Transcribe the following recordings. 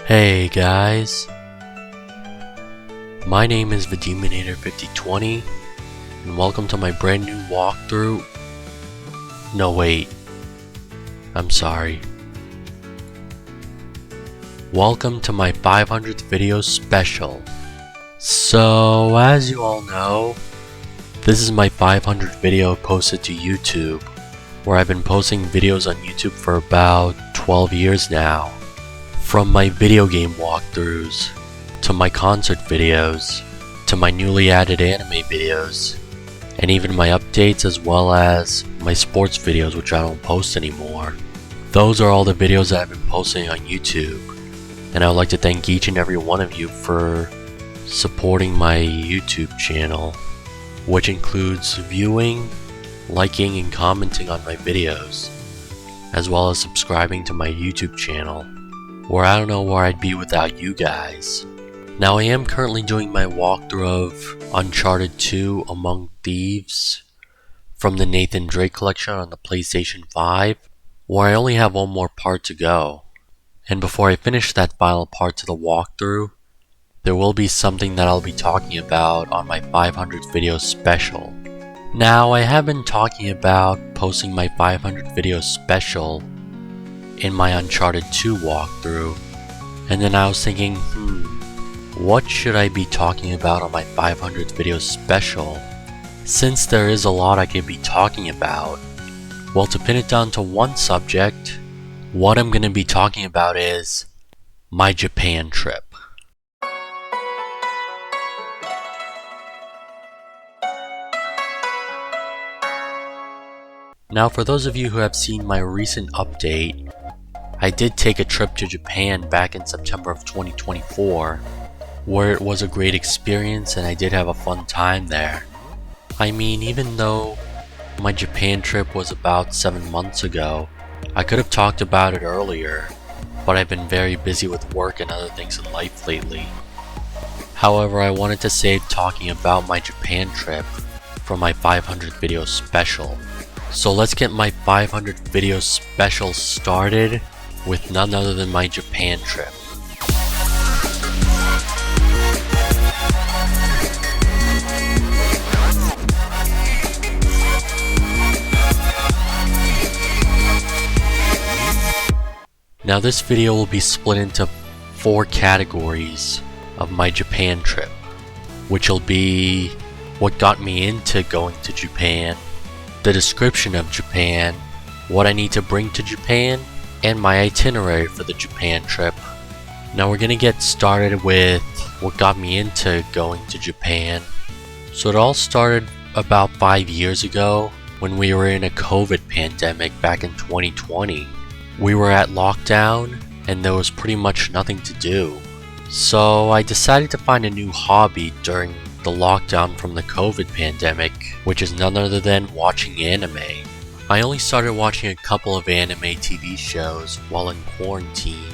Hey guys, my name is Demonator5020 and welcome to my brand new walkthrough. No wait, I'm sorry. Welcome to my 500th video special. So as you all know, this is my 500th video posted to YouTube, where I've been posting videos on YouTube for about 12 years now. From my video game walkthroughs, to my concert videos, to my newly added anime videos, and even my updates as well as my sports videos, which I don't post anymore. Those are all the videos that I've been posting on YouTube, and I would like to thank each and every one of you for supporting my YouTube channel, which includes viewing, liking, and commenting on my videos, as well as subscribing to my YouTube channel, where I don't know where I'd be without you guys. Now I am currently doing my walkthrough of Uncharted 2 Among Thieves from the Nathan Drake collection on the PlayStation 5, where I only have one more part to go. And before I finish that final part to the walkthrough, there will be something that I'll be talking about on my 500th video special. Now I have been talking about posting my 500th video special in my Uncharted 2 walkthrough, and then I was thinking, what should I be talking about on my 500th video special, since there is a lot I could be talking about? Well, to pin it down to one subject, what I'm going to be talking about is my Japan trip. Now for those of you who have seen my recent update, I did take a trip to Japan back in September of 2024, where it was a great experience and I did have a fun time there. I mean, even though my Japan trip was about 7 months ago, I could have talked about it earlier, but I've been very busy with work and other things in life lately. However, I wanted to save talking about my Japan trip for my 500th video special. So let's get my 500th video special started with none other than my Japan trip. Now this video will be split into 4 categories of my Japan trip, which will be what got me into going to Japan, the description of Japan, what I need to bring to Japan, and my itinerary for the Japan trip. Now we're gonna get started with what got me into going to Japan. So it all started about 5 years ago when we were in a COVID pandemic back in 2020. We were at lockdown and there was pretty much nothing to do. So I decided to find a new hobby during the lockdown from the COVID pandemic, which is none other than watching anime. I only started watching a couple of anime TV shows while in quarantine,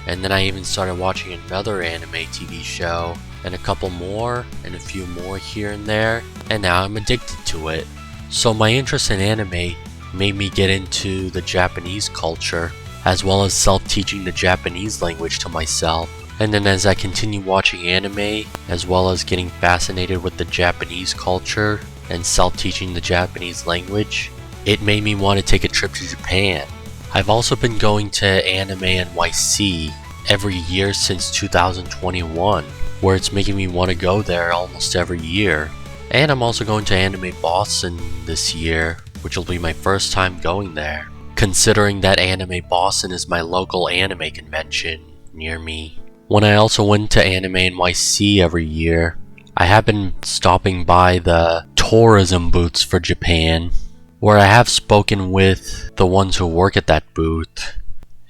and then I even started watching another anime TV show, and a couple more, and a few more here and there, and now I'm addicted to it. So my interest in anime made me get into the Japanese culture, as well as self-teaching the Japanese language to myself. And then as I continued watching anime, as well as getting fascinated with the Japanese culture and self-teaching the Japanese language, it made me want to take a trip to Japan. I've also been going to Anime NYC every year since 2021, where it's making me want to go there almost every year. And I'm also going to Anime Boston this year, which will be my first time going there, considering that Anime Boston is my local anime convention near me. When I also went to Anime NYC every year, I have been stopping by the tourism booths for Japan, where I have spoken with the ones who work at that booth,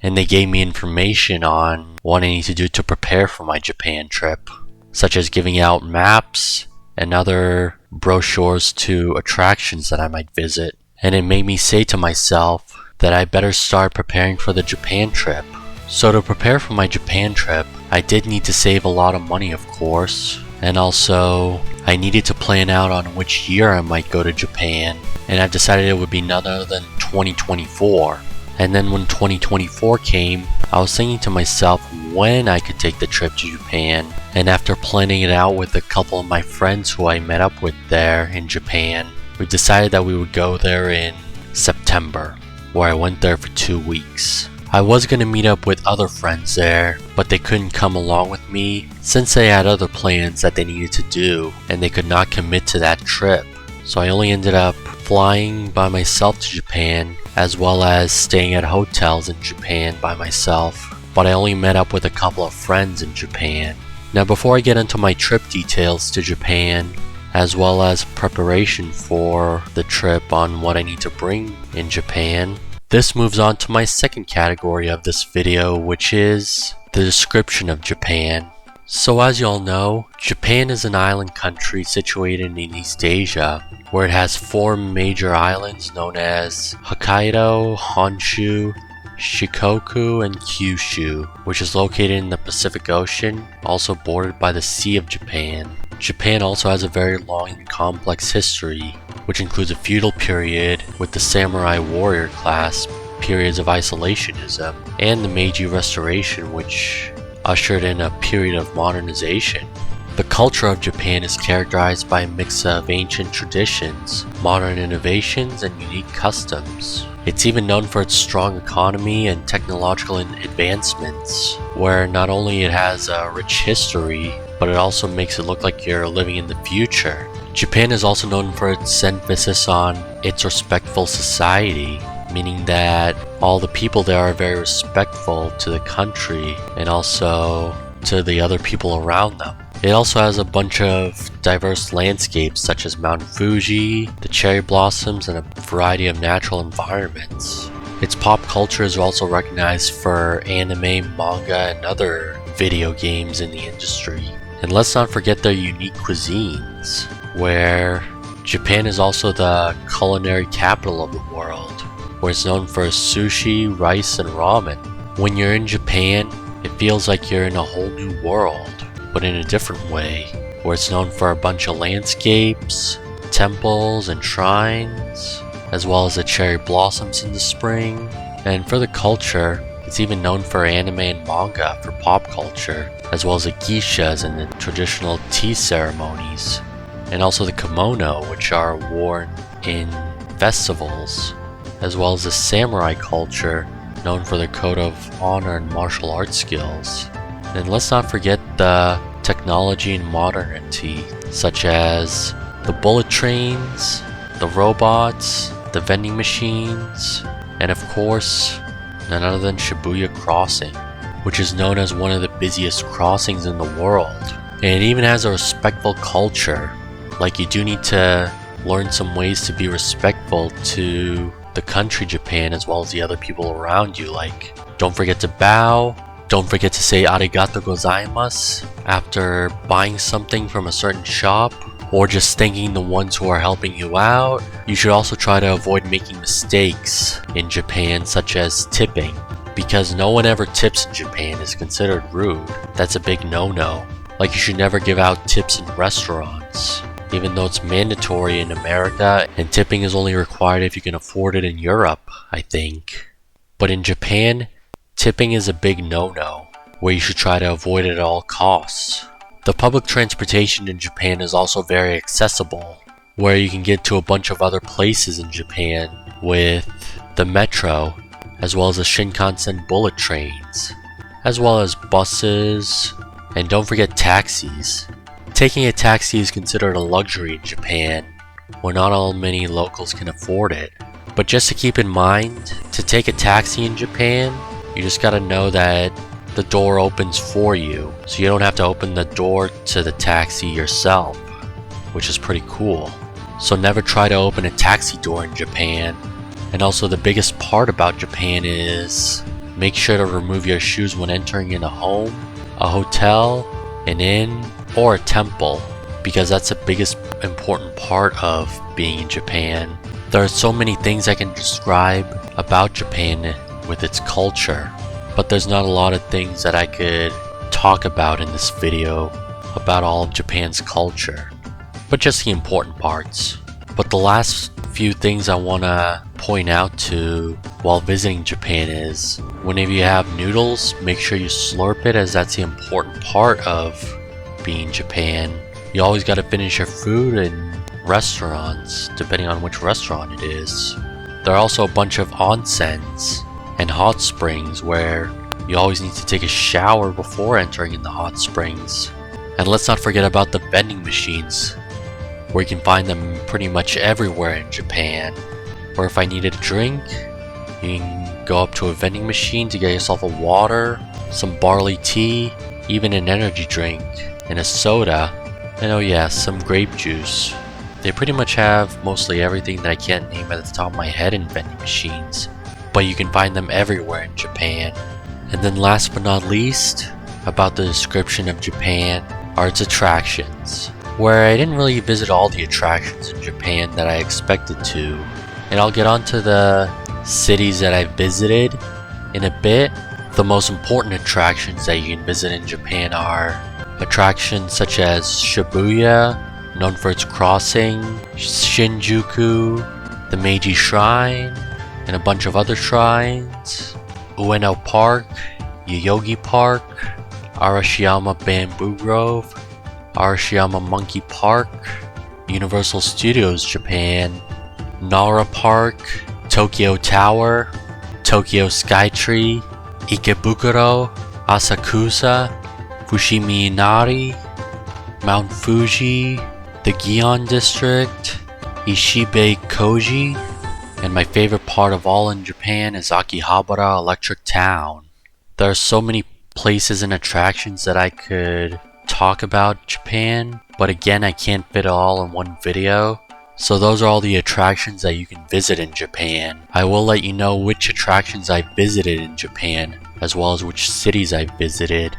and they gave me information on what I need to do to prepare for my Japan trip, such as giving out maps and other brochures to attractions that I might visit. And it made me say to myself that I better start preparing for the Japan trip. So to prepare for my Japan trip, I did need to save a lot of money, of course, and also I needed to plan out on which year I might go to Japan, and I've decided it would be none other than 2024. And then when 2024 came, I was thinking to myself, when I could take the trip to Japan, and after planning it out with a couple of my friends who I met up with there in Japan, we decided that we would go there in September, where I went there for 2 weeks. I was going to meet up with other friends there, but they couldn't come along with me since they had other plans that they needed to do and they could not commit to that trip. So I only ended up flying by myself to Japan, as well as staying at hotels in Japan by myself, but I only met up with a couple of friends in Japan. Now before I get into my trip details to Japan, as well as preparation for the trip on what I need to bring in Japan, this moves on to my second category of this video, which is the description of Japan. So as you all know, Japan is an island country situated in East Asia, where it has 4 major islands known as Hokkaido, Honshu, Shikoku, and Kyushu, which is located in the Pacific Ocean, also bordered by the Sea of Japan. Japan also has a very long and complex history, which includes a feudal period with the samurai warrior class, periods of isolationism, and the Meiji Restoration, which ushered in a period of modernization. The culture of Japan is characterized by a mix of ancient traditions, modern innovations, and unique customs. It's even known for its strong economy and technological advancements, where not only it has a rich history, but it also makes it look like you're living in the future. Japan is also known for its emphasis on its respectful society, meaning that all the people there are very respectful to the country and also to the other people around them. It also has a bunch of diverse landscapes such as Mount Fuji, the cherry blossoms, and a variety of natural environments. Its pop culture is also recognized for anime, manga, and other video games in the industry. And let's not forget their unique cuisines, where Japan is also the culinary capital of the world, where it's known for sushi, rice, and ramen. When you're in Japan, it feels like you're in a whole new world, but in a different way, where it's known for a bunch of landscapes, temples, and shrines, as well as the cherry blossoms in the spring. And for the culture, it's even known for anime and manga for pop culture, as well as the geishas and the traditional tea ceremonies, and also the kimono, which are worn in festivals, as well as the samurai culture, known for their code of honor and martial arts skills. And let's not forget the technology and modernity, such as the bullet trains, the robots, the vending machines, and of course, none other than Shibuya Crossing, which is known as one of the busiest crossings in the world. And it even has a respectful culture. Like, you do need to learn some ways to be respectful to the country Japan as well as the other people around you. Like, don't forget to bow, don't forget to say arigato gozaimasu after buying something from a certain shop, or just thanking the ones who are helping you out. You should also try to avoid making mistakes in Japan, such as tipping, because no one ever tips in Japan is considered rude. That's a big no-no. Like, you should never give out tips in restaurants, even though it's mandatory in America, and tipping is only required if you can afford it in Europe, I think. But in Japan, tipping is a big no-no, where you should try to avoid it at all costs. The public transportation in Japan is also very accessible, where you can get to a bunch of other places in Japan with the metro, as well as the Shinkansen bullet trains, as well as buses, and don't forget taxis. Taking a taxi is considered a luxury in Japan, where not all many locals can afford it. But just to keep in mind, to take a taxi in Japan, you just gotta know that the door opens for you, so you don't have to open the door to the taxi yourself, which is pretty cool. So never try to open a taxi door in Japan. And also, the biggest part about Japan is make sure to remove your shoes when entering in a home, a hotel, an inn, or a temple, because that's the biggest important part of being in Japan. There are so many things I can describe about Japan with its culture, but there's not a lot of things that I could talk about in this video about all of Japan's culture, but just the important parts. But the last few things I want to point out to while visiting Japan is whenever you have noodles, make sure you slurp it, as that's the important part of being Japan. You always got to finish your food in restaurants, depending on which restaurant it is. There are also a bunch of onsens and hot springs where you always need to take a shower before entering in the hot springs. And let's not forget about the vending machines, where you can find them pretty much everywhere in Japan. Or if I needed a drink, you can go up to a vending machine to get yourself a water, some barley tea, even an energy drink, and a soda, and oh yeah, some grape juice. They pretty much have mostly everything that I can't name at the top of my head in vending machines, but you can find them everywhere in Japan. And then last but not least, about the description of Japan are its attractions, where I didn't really visit all the attractions in Japan that I expected to. And I'll get onto the cities that I visited in a bit. The most important attractions that you can visit in Japan are attractions such as Shibuya, known for its crossing, Shinjuku, the Meiji Shrine, and a bunch of other shrines, Ueno Park, Yoyogi Park, Arashiyama Bamboo Grove, Arashiyama Monkey Park, Universal Studios Japan, Nara Park, Tokyo Tower, Tokyo Skytree, Ikebukuro, Asakusa, Fushimi Inari, Mount Fuji, the Gion District, Ishibe Koji, and my favorite part of all in Japan is Akihabara Electric Town. There are so many places and attractions that I could talk about Japan, but again, I can't fit it all in one video. So those are all the attractions that you can visit in Japan. I will let you know which attractions I visited in Japan, as well as which cities I visited.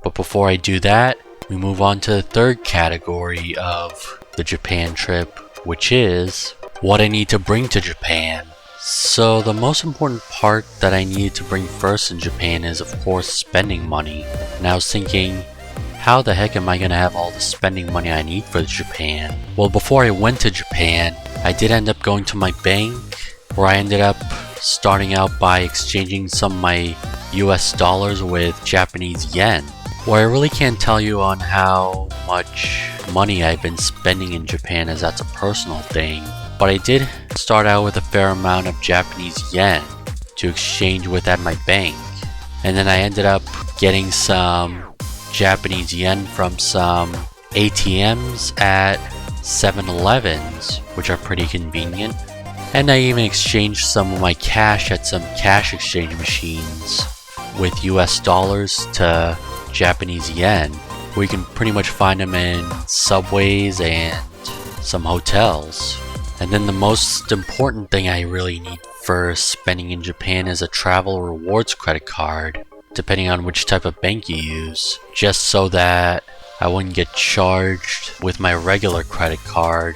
But before I do that, we move on to the third category of the Japan trip, which is what I need to bring to Japan. So the most important part that I needed to bring first in Japan is of course spending money. And I was thinking, how the heck am I gonna have all the spending money I need for Japan? Well, before I went to Japan, I did end up going to my bank, where I ended up starting out by exchanging some of my US dollars with Japanese yen. Where I really can't tell you on how much money I've been spending in Japan, as that's a personal thing, but I did start out with a fair amount of Japanese yen to exchange with at my bank. And then I ended up getting some Japanese yen from some ATMs at 7-Elevens, which are pretty convenient. And I even exchanged some of my cash at some cash exchange machines with US dollars to Japanese yen, where you can pretty much find them in subways and some hotels. And then the most important thing I really need for spending in Japan is a travel rewards credit card, depending on which type of bank you use, just so that I wouldn't get charged with my regular credit card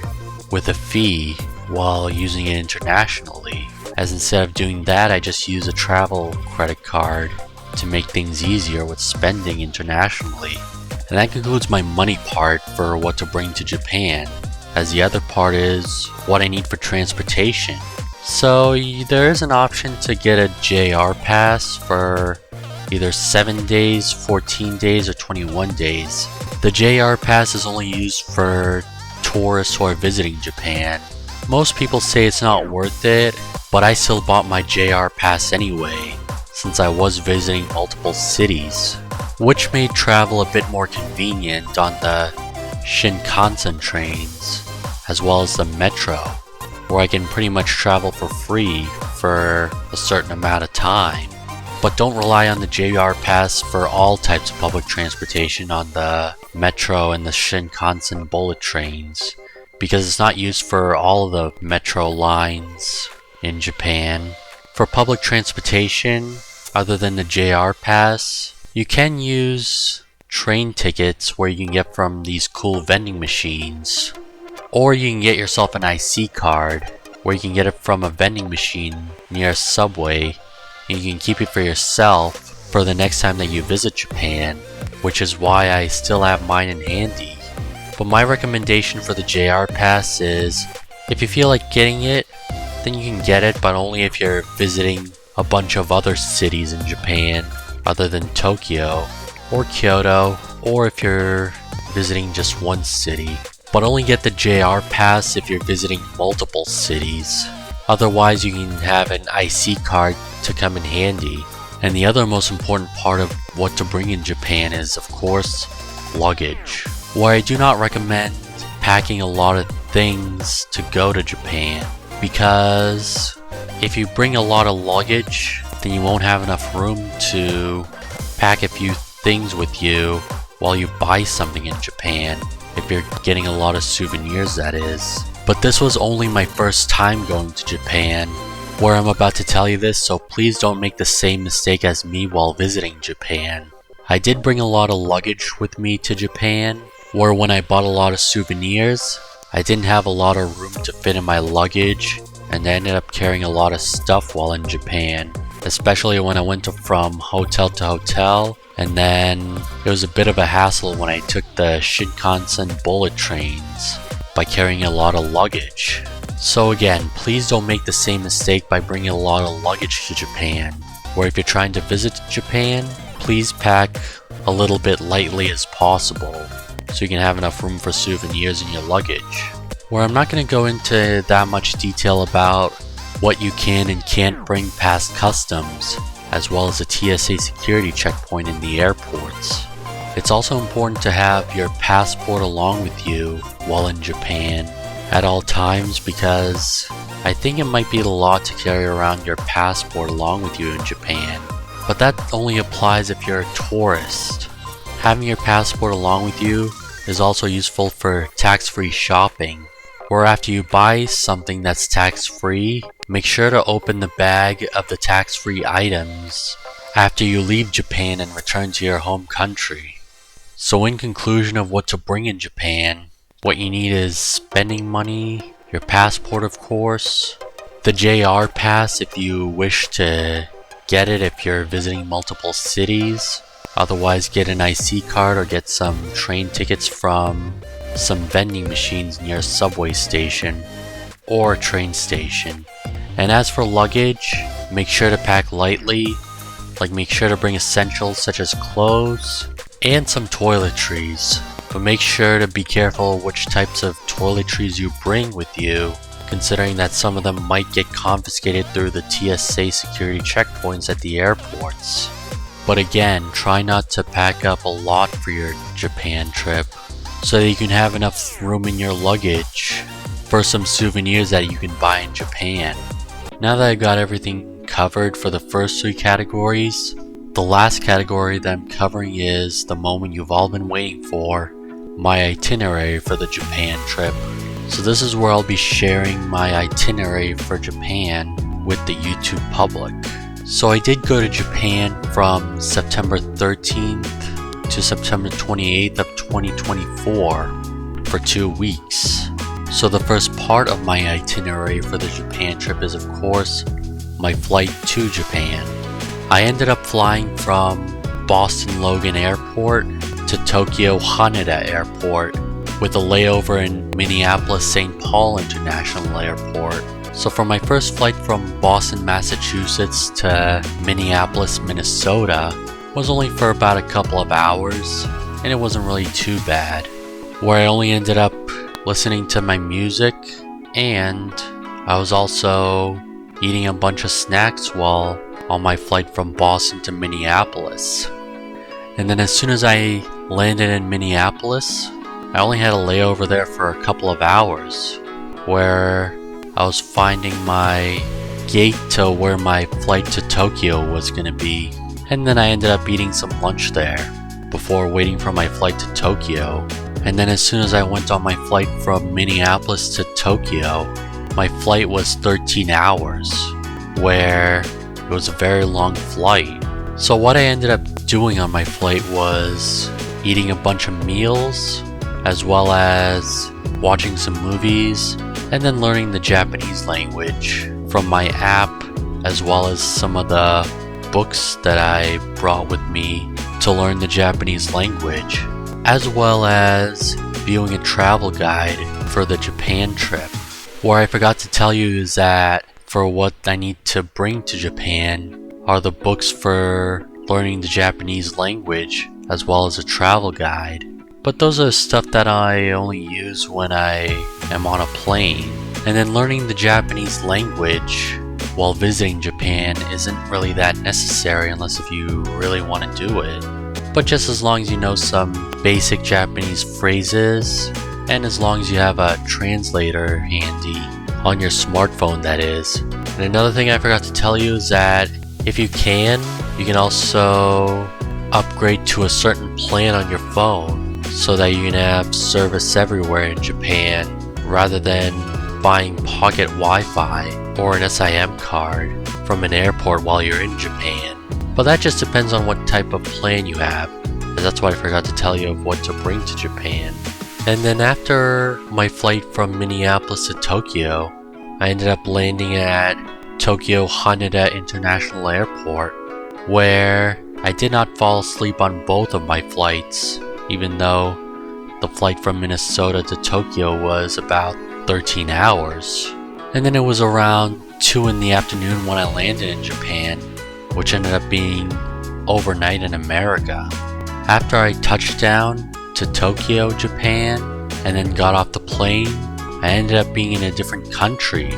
with a fee while using it internationally. As instead of doing that, I just use a travel credit card to make things easier with spending internationally. And that concludes my money part for what to bring to Japan, as the other part is what I need for transportation. So there is an option to get a JR pass for either 7 days, 14 days, or 21 days. The JR pass is only used for tourists who are visiting Japan. Most people say it's not worth it, but I still bought my JR pass anyway, since I was visiting multiple cities, which made travel a bit more convenient on the Shinkansen trains, as well as the metro, where I can pretty much travel for free for a certain amount of time. But don't rely on the JR pass for all types of public transportation on the metro and the Shinkansen bullet trains, because it's not used for all of the metro lines in Japan. For public transportation, other than the JR pass, you can use train tickets where you can get from these cool vending machines. Or you can get yourself an IC card, where you can get it from a vending machine near a subway, and you can keep it for yourself for the next time that you visit Japan, which is why I still have mine in handy. But my recommendation for the JR pass is If you feel like getting it, then you can get it, but only if you're visiting a bunch of other cities in Japan other than Tokyo or Kyoto, or if you're visiting just one city. But only get the JR pass if you're visiting multiple cities. Otherwise, you can have an IC card to come in handy. And the other most important part of what to bring in Japan is, of course, luggage. Where I do not recommend packing a lot of things to go to Japan, because if you bring a lot of luggage, then you won't have enough room to pack a few things with you while you buy something in Japan, if you're getting a lot of souvenirs, that is. But this was only my first time going to Japan, where I'm about to tell you this, so please don't make the same mistake as me while visiting Japan. I did bring a lot of luggage with me to Japan, where when I bought a lot of souvenirs, I didn't have a lot of room to fit in my luggage, and I ended up carrying a lot of stuff while in Japan, especially when I went from hotel to hotel, and then it was a bit of a hassle when I took the Shinkansen bullet trains by carrying a lot of luggage. So again, please don't make the same mistake by bringing a lot of luggage to Japan, where if you're trying to visit Japan, please pack a little bit lightly as possible, so you can have enough room for souvenirs in your luggage. Where I'm not going to go into that much detail about what you can and can't bring past customs, as well as the TSA security checkpoint in the airports. It's also important to have your passport along with you while in Japan at all times, because I think it might be a lot to carry around your passport along with you in Japan. But that only applies if you're a tourist. Having your passport along with you is also useful for tax-free shopping, where after you buy something that's tax-free, make sure to open the bag of the tax-free items after you leave Japan and return to your home country. So in conclusion of what to bring in Japan, what you need is spending money, your passport of course, the JR pass if you wish to get it if you're visiting multiple cities, otherwise get an IC card or get some train tickets from some vending machines near a subway station or a train station. And as for luggage, make sure to pack lightly, like make sure to bring essentials such as clothes and some toiletries. But make sure to be careful which types of toiletries you bring with you, considering that some of them might get confiscated through the TSA security checkpoints at the airports. But again, try not to pack up a lot for your Japan trip, so that you can have enough room in your luggage for some souvenirs that you can buy in Japan. Now that I got everything covered for the first three categories, the last category that I'm covering is the moment you've all been waiting for, my itinerary for the Japan trip. So this is where I'll be sharing my itinerary for Japan with the YouTube public. So I did go to Japan from September 13th to September 28th of 2024 for 2 weeks. So the first part of my itinerary for the Japan trip is of course my flight to Japan. I ended up flying from Boston Logan Airport to Tokyo Haneda Airport with a layover in Minneapolis St. Paul International Airport. So for my first flight from Boston, Massachusetts to Minneapolis, Minnesota was only for about a couple of hours, and it wasn't really too bad, where I only ended up listening to my music, and I was also eating a bunch of snacks while on my flight from Boston to Minneapolis. And then as soon as I landed in Minneapolis, I only had a layover there for a couple of hours, where I was finding my gate to where my flight to Tokyo was going to be. And then I ended up eating some lunch there before waiting for my flight to Tokyo. And then as soon as I went on my flight from Minneapolis to Tokyo, my flight was 13 hours, where it was a very long flight. So what I ended up doing on my flight was eating a bunch of meals, as well as watching some movies, and then learning the Japanese language from my app, as well as some of the books that I brought with me to learn the Japanese language, as well as viewing a travel guide for the Japan trip, What I forgot to tell you is that for what I need to bring to Japan are the books for learning the Japanese language as well as a travel guide. But those are stuff that I only use when I am on a plane. And then learning the Japanese language while visiting Japan isn't really that necessary unless if you really want to do it. But just as long as you know some basic Japanese phrases, and as long as you have a translator handy on your smartphone, that is. And another thing I forgot to tell you is that if you can also upgrade to a certain plan on your phone so that you can have service everywhere in Japan rather than buying pocket Wi-Fi or an SIM card from an airport while you're in Japan. But that just depends on what type of plan you have, and that's why I forgot to tell you of what to bring to Japan. And then after my flight from Minneapolis to Tokyo, I ended up landing at Tokyo Haneda International Airport, where I did not fall asleep on both of my flights, even though the flight from Minnesota to Tokyo was about 13 hours. And then it was around 2 in the afternoon when I landed in Japan, which ended up being overnight in America. After I touched down to Tokyo, Japan, and then got off the plane, I ended up being in a different country,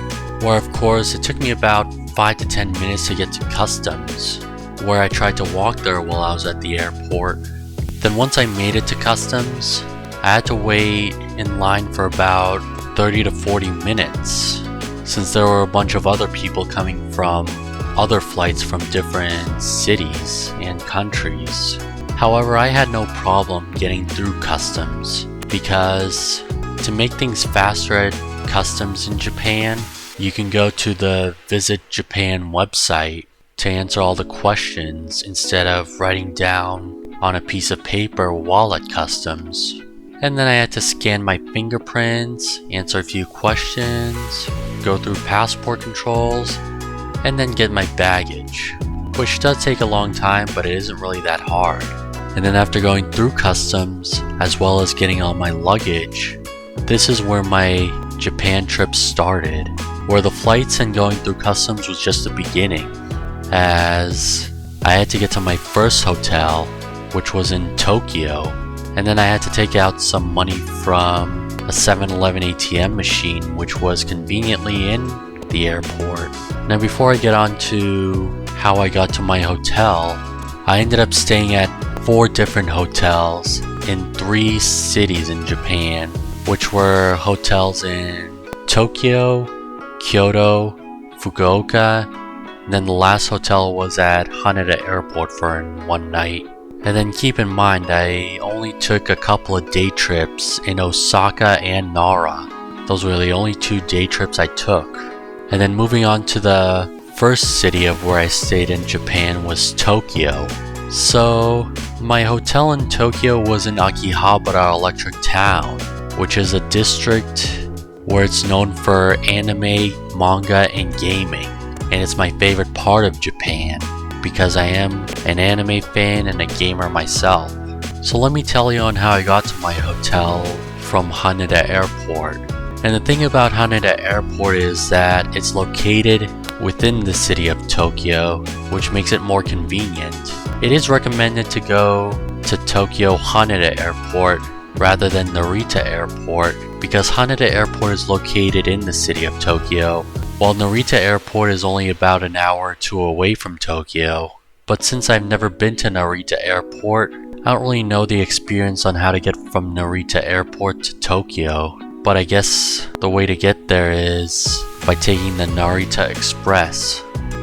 where of course it took me about 5 to 10 minutes to get to customs, where I tried to walk there while I was at the airport. Then once I made it to customs, I had to wait in line for about 30 to 40 minutes, since there were a bunch of other people coming from other flights from different cities and countries. However, I had no problem getting through customs because to make things faster at customs in Japan, you can go to the Visit Japan website to answer all the questions instead of writing down on a piece of paper while at customs. And then I had to scan my fingerprints, answer a few questions, go through passport controls, and then get my baggage, which does take a long time, but it isn't really that hard. And then after going through customs, as well as getting all my luggage, this is where my Japan trip started, where the flights and going through customs was just the beginning, as I had to get to my first hotel, which was in Tokyo, and then I had to take out some money from a 7-Eleven ATM machine, which was conveniently in the airport. Now before I get on to how I got to my hotel, I ended up staying at 4 different hotels in 3 cities in Japan, which were hotels in Tokyo, Kyoto, Fukuoka, and then the last hotel was at Haneda Airport for one night. And then keep in mind, I only took a couple of day trips in Osaka and Nara. Those were the only 2 day trips I took. And then moving on to the first city of where I stayed in Japan was Tokyo. So my hotel in Tokyo was in Akihabara Electric Town, which is a district where it's known for anime, manga, and gaming. And it's my favorite part of Japan because I am an anime fan and a gamer myself. So let me tell you on how I got to my hotel from Haneda Airport. And the thing about Haneda Airport is that it's located within the city of Tokyo, which makes it more convenient. It is recommended to go to Tokyo Haneda Airport rather than Narita Airport because Haneda Airport is located in the city of Tokyo, while Narita Airport is only about an hour or 2 away from Tokyo. But since I've never been to Narita Airport, I don't really know the experience on how to get from Narita Airport to Tokyo. But I guess the way to get there is by taking the Narita Express,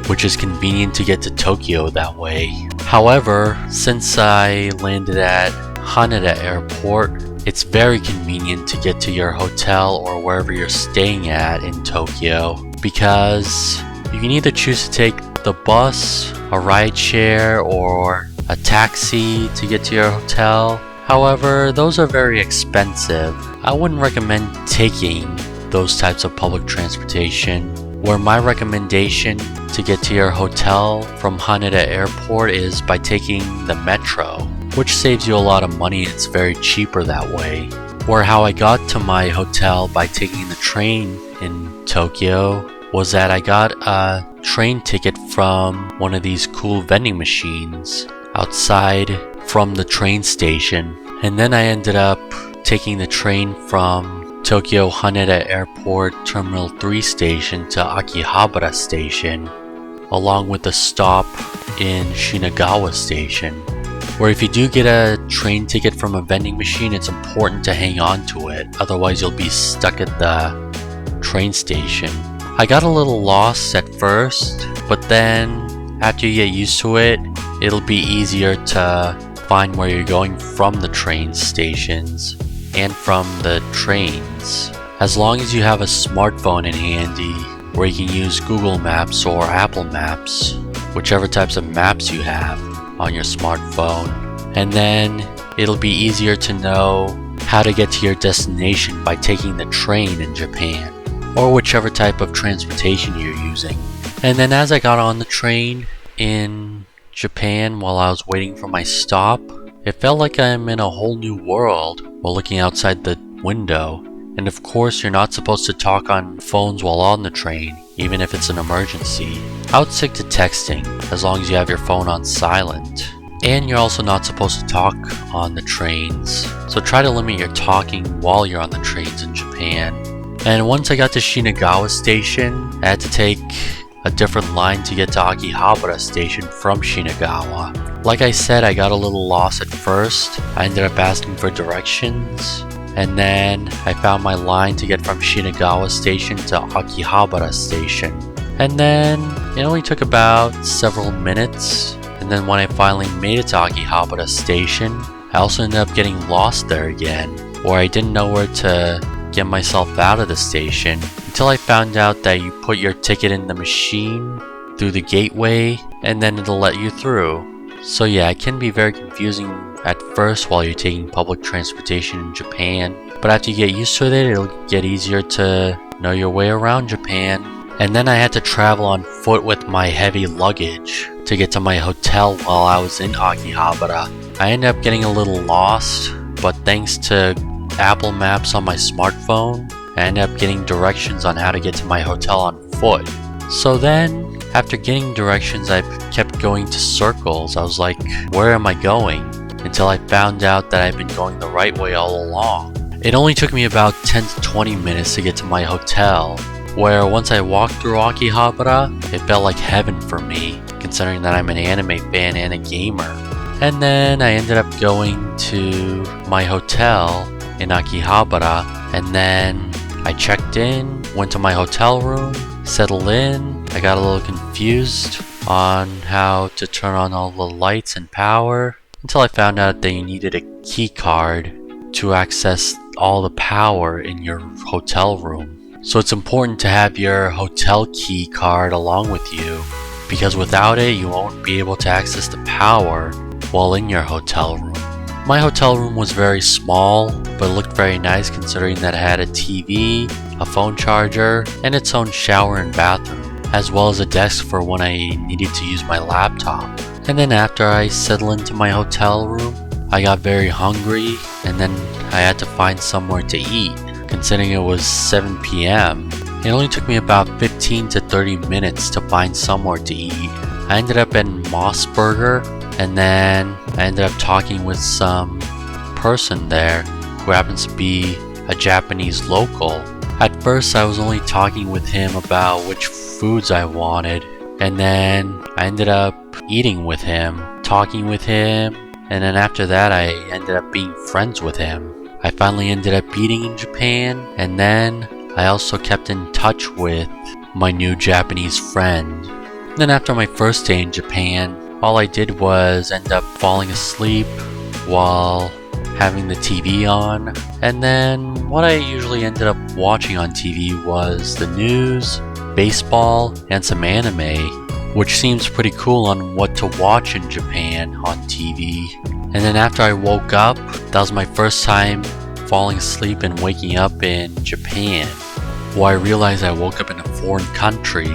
which is convenient to get to Tokyo that way. However, since I landed at Haneda Airport, it's very convenient to get to your hotel or wherever you're staying at in Tokyo because you can either choose to take the bus, a rideshare, or a taxi to get to your hotel. However, those are very expensive. I wouldn't recommend taking those types of public transportation, where my recommendation to get to your hotel from Haneda Airport is by taking the metro, which saves you a lot of money and it's very cheaper that way. Or how I got to my hotel by taking the train in Tokyo was that I got a train ticket from one of these cool vending machines outside from the train station, and then I ended up taking the train from Tokyo Haneda Airport Terminal 3 station to Akihabara station, along with a stop in Shinagawa station, where if you do get a train ticket from a vending machine, it's important to hang on to it, otherwise you'll be stuck at the train station. I got a little lost at first, but then after you get used to it, it'll be easier to find where you're going from the train stations and from the trains. As long as you have a smartphone in handy where you can use Google Maps or Apple Maps, whichever types of maps you have on your smartphone, and then it'll be easier to know how to get to your destination by taking the train in Japan, or whichever type of transportation you're using. And then as I got on the train in Japan while I was waiting for my stop, it felt like I'm in a whole new world while looking outside the window. And of course, you're not supposed to talk on phones while on the train, even if it's an emergency. I would stick to texting as long as you have your phone on silent. And you're also not supposed to talk on the trains, so try to limit your talking while you're on the trains in Japan. And once I got to Shinagawa station, I had to take a different line to get to Akihabara station from Shinagawa. Like I said, I got a little lost at first. I ended up asking for directions, and then I found my line to get from Shinagawa station to Akihabara station. And then it only took about several minutes, and then when I finally made it to Akihabara station, I also ended up getting lost there again, where I didn't know where to get myself out of the station until I found out that you put your ticket in the machine through the gateway and then it'll let you through. So yeah, it can be very confusing at first while you're taking public transportation in Japan, but after you get used to it, it'll get easier to know your way around Japan. And then I had to travel on foot with my heavy luggage to get to my hotel while I was in Akihabara. I ended up getting a little lost, but thanks to Apple Maps on my smartphone, I ended up getting directions on how to get to my hotel on foot. So then, after getting directions, I kept going to circles. I was like, where am I going? Until I found out that I've been going the right way all along. It only took me about 10 to 20 minutes to get to my hotel, where once I walked through Akihabara, it felt like heaven for me, considering that I'm an anime fan and a gamer. And then I ended up going to my hotel in Akihabara, and then I checked in, went to my hotel room, settled in. I got a little confused on how to turn on all the lights and power until I found out that you needed a key card to access all the power in your hotel room. So it's important to have your hotel key card along with you, because without it you won't be able to access the power while in your hotel room. My hotel room was very small, but looked very nice considering that it had a TV, a phone charger, and its own shower and bathroom, as well as a desk for when I needed to use my laptop. And then after I settled into my hotel room, I got very hungry, and then I had to find somewhere to eat. Considering it was 7 p.m., it only took me about 15 to 30 minutes to find somewhere to eat. I ended up in Moss Burger, and then I ended up talking with some person there who happens to be a Japanese local. At first I was only talking with him about which foods I wanted, and then I ended up eating with him, talking with him, and then after that I ended up being friends with him. I finally ended up eating in Japan, and then I also kept in touch with my new Japanese friend. Then after my first day in Japan, all I did was end up falling asleep while having the TV on, and then what I usually ended up watching on TV was the news, baseball, and some anime, which seems pretty cool on what to watch in Japan on TV. And then after I woke up, that was my first time falling asleep and waking up in Japan, where I realized I woke up in a foreign country.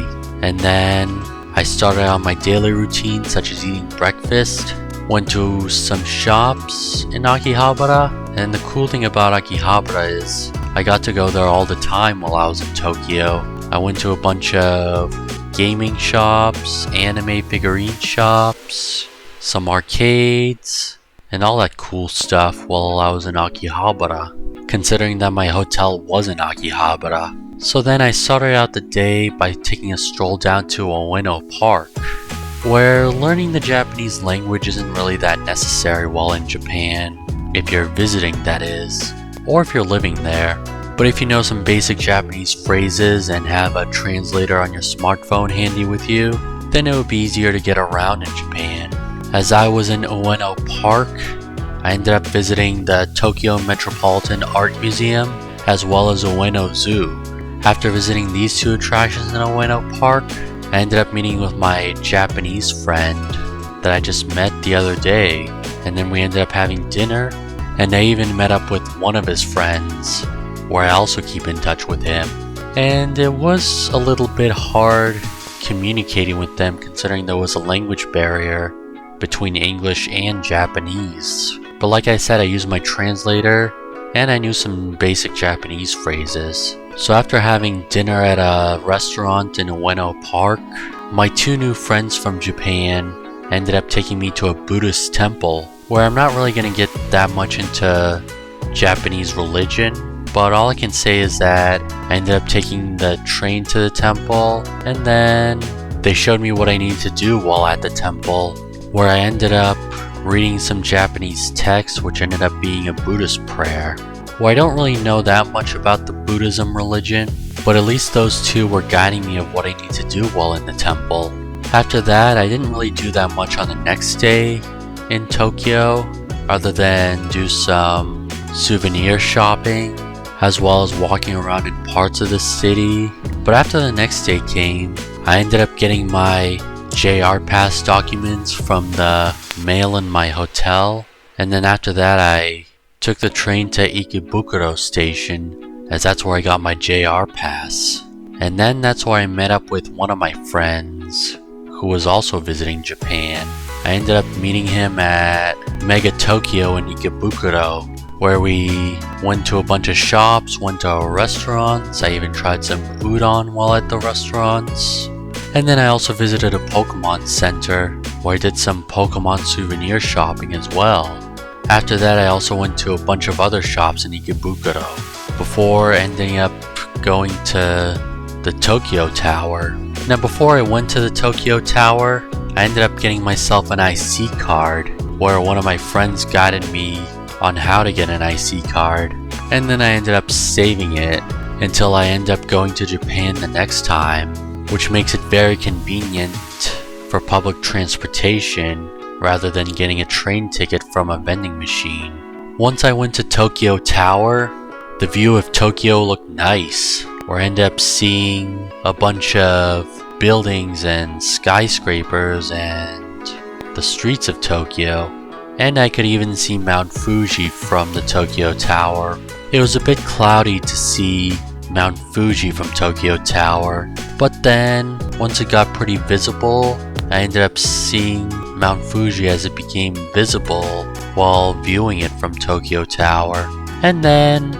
And then I started on my daily routine, such as eating breakfast, went to some shops in Akihabara, and the cool thing about Akihabara is I got to go there all the time while I was in Tokyo, I went to a bunch of gaming shops, anime figurine shops, some arcades, and all that cool stuff while I was in Akihabara, considering that my hotel was in Akihabara. So then I started out the day by taking a stroll down to Ueno Park, where learning the Japanese language isn't really that necessary while in Japan, if you're visiting that is, or if you're living there. But if you know some basic Japanese phrases and have a translator on your smartphone handy with you, then it would be easier to get around in Japan. As I was in Ueno Park, I ended up visiting the Tokyo Metropolitan Art Museum as well as Ueno Zoo. After visiting these two attractions in Ueno Park, I ended up meeting with my Japanese friend that I just met the other day, and then we ended up having dinner, and I even met up with one of his friends, where I also keep in touch with him. And it was a little bit hard communicating with them considering there was a language barrier between English and Japanese. But like I said, I used my translator and I knew some basic Japanese phrases. So after having dinner at a restaurant in Ueno Park, my two new friends from Japan ended up taking me to a Buddhist temple, where I'm not really going to get that much into Japanese religion, but all I can say is that I ended up taking the train to the temple, and then they showed me what I needed to do while at the temple, where I ended up reading some Japanese text, which ended up being a Buddhist prayer. Well, I don't really know that much about the Buddhism religion, but at least those two were guiding me of what I need to do while in the temple. After that, I didn't really do that much on the next day in Tokyo, other than do some souvenir shopping, as well as walking around in parts of the city. But after the next day came, I ended up getting my JR Pass documents from the mail in my hotel, and then after that I took the train to Ikebukuro station, as that's where I got my JR Pass. And then that's where I met up with one of my friends, who was also visiting Japan. I ended up meeting him at Mega Tokyo in Ikebukuro, where we went to a bunch of shops, went to restaurants. I even tried some udon while at the restaurants. And then I also visited a Pokemon Center, where I did some Pokemon souvenir shopping as well. After that, I also went to a bunch of other shops in Ikebukuro, before ending up going to the Tokyo Tower. Now before I went to the Tokyo Tower, I ended up getting myself an IC card, where one of my friends guided me on how to get an IC card, and then I ended up saving it until I end up going to Japan the next time, which makes it very convenient for public transportation rather than getting a train ticket from a vending machine. Once I went to Tokyo Tower, the view of Tokyo looked nice, where I ended up seeing a bunch of buildings and skyscrapers and the streets of Tokyo, and I could even see Mount Fuji from the Tokyo Tower. It was a bit cloudy to see Mount Fuji from Tokyo Tower, but then once it got pretty visible, I ended up seeing Mount Fuji as it became visible while viewing it from Tokyo Tower. And then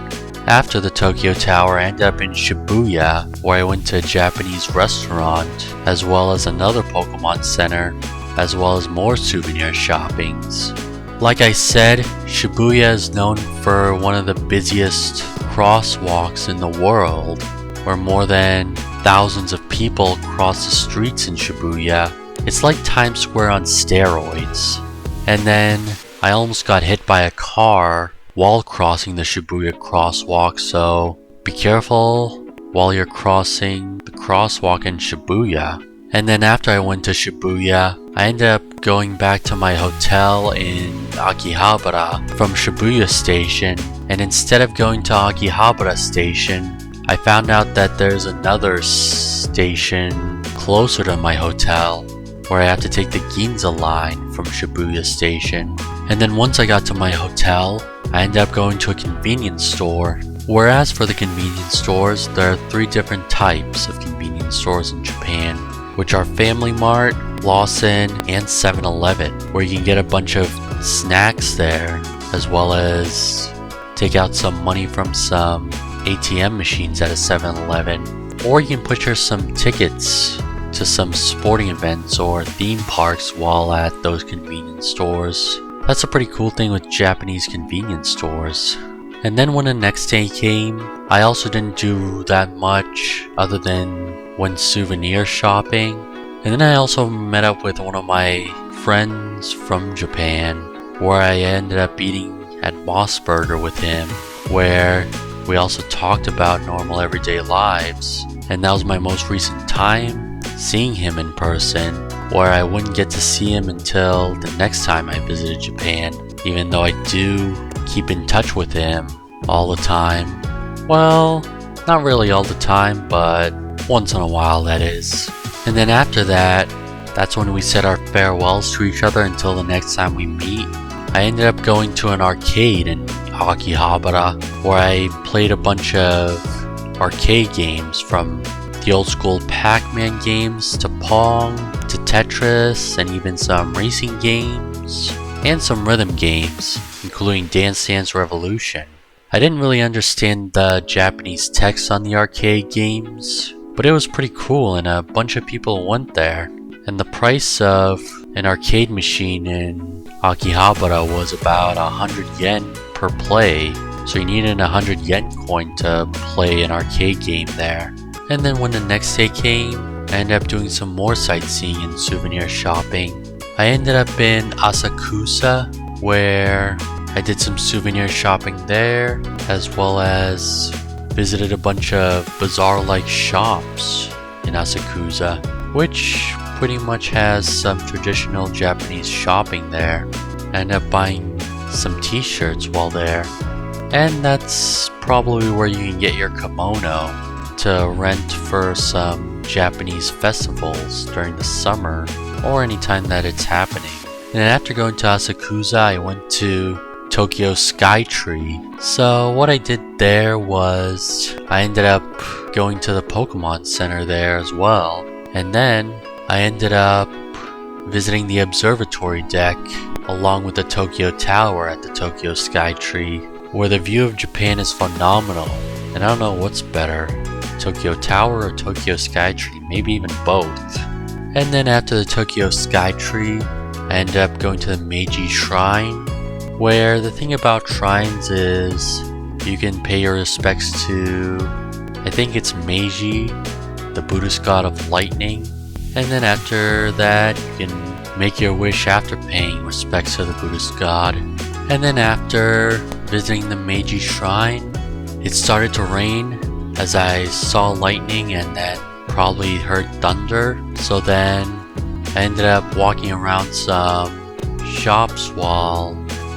after the Tokyo Tower, I ended up in Shibuya, where I went to a Japanese restaurant, as well as another Pokemon Center, as well as more souvenir shoppings. Like I said, Shibuya is known for one of the busiest crosswalks in the world, where more than thousands of people cross the streets in Shibuya. It's like Times Square on steroids. And then I almost got hit by a car while crossing the Shibuya crosswalk, so be careful while you're crossing the crosswalk in Shibuya. And then after I went to Shibuya, I ended up going back to my hotel in Akihabara from Shibuya Station, and instead of going to Akihabara Station, I found out that there's another station closer to my hotel, where I have to take the Ginza line from Shibuya Station. And then once I got to my hotel, I ended up going to a convenience store. Whereas for the convenience stores, there are 3 different types of convenience stores in Japan, which are Family Mart, Lawson, and 7-Eleven, where you can get a bunch of snacks there, as well as take out some money from some ATM machines at a 7-Eleven. or you can purchase some tickets to some sporting events or theme parks while at those convenience stores. That's a pretty cool thing with Japanese convenience stores. And then when the next day came, I also didn't do that much other than went souvenir shopping. And then I also met up with one of my friends from Japan, where I ended up eating at Moss Burger with him, where we also talked about normal everyday lives. And that was my most recent time seeing him in person, where I wouldn't get to see him until the next time I visited Japan, even though I do keep in touch with him all the time. Well, not really all the time, but once in a while, that is. And then after that, that's when we said our farewells to each other until the next time we meet. I ended up going to an arcade in Akihabara, where I played a bunch of arcade games, from the old school Pac-Man games to Pong to Tetris, and even some racing games and some rhythm games, including Dance Dance Revolution. I didn't really understand the Japanese text on the arcade games, but it was pretty cool and a bunch of people went there. And the price of an arcade machine in Akihabara was about 100 yen per play, so you needed a 100 yen coin to play an arcade game there. And then when the next day came, I ended up doing some more sightseeing and souvenir shopping. I ended up in Asakusa, where I did some souvenir shopping there, as well as visited a bunch of bazaar-like shops in Asakusa, which pretty much has some traditional Japanese shopping there. I ended up buying some t-shirts while there, and that's probably where you can get your kimono to rent for some Japanese festivals during the summer or anytime that it's happening. And after going to Asakusa, I went to Tokyo Skytree. So what I did there was I ended up going to the Pokemon Center there as well. And then I ended up visiting the observatory deck along with the Tokyo Tower at the Tokyo Skytree, where the view of Japan is phenomenal. And I don't know what's better, Tokyo Tower or Tokyo Skytree, maybe even both. And then after the Tokyo Skytree, I ended up going to the Meiji Shrine, where the thing about shrines is you can pay your respects to, I think it's Meiji, the Buddhist god of lightning. And then after that, you can make your wish after paying respects to the Buddhist god. And then after visiting the Meiji Shrine, it started to rain as I saw lightning and then probably heard thunder. So then I ended up walking around some shops while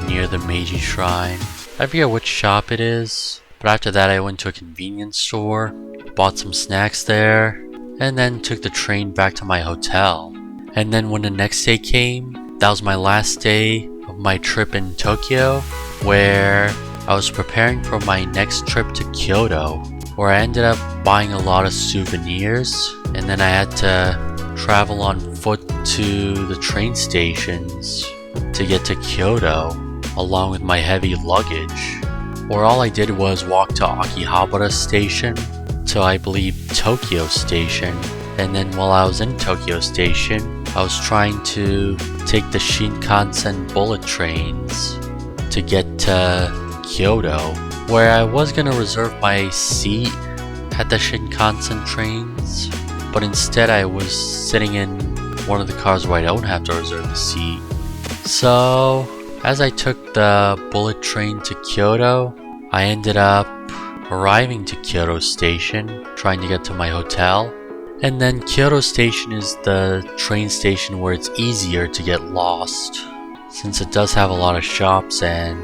near the Meiji Shrine. I forget which shop it is, but after that I went to a convenience store, bought some snacks there, and then took the train back to my hotel. And then when the next day came, that was my last day of my trip in Tokyo, where I was preparing for my next trip to Kyoto, where I ended up buying a lot of souvenirs, and then I had to travel on foot to the train stations to get to Kyoto, along with my heavy luggage. Where all I did was walk to Akihabara Station to, I believe, Tokyo Station, and then while I was in Tokyo Station, I was trying to take the Shinkansen bullet trains to get to Kyoto, where I was going to reserve my seat at the Shinkansen trains, but instead I was sitting in one of the cars where I don't have to reserve the seat. So as I took the bullet train to Kyoto, I ended up arriving to Kyoto Station, trying to get to my hotel. And then Kyoto Station is the train station where it's easier to get lost, since it does have a lot of shops and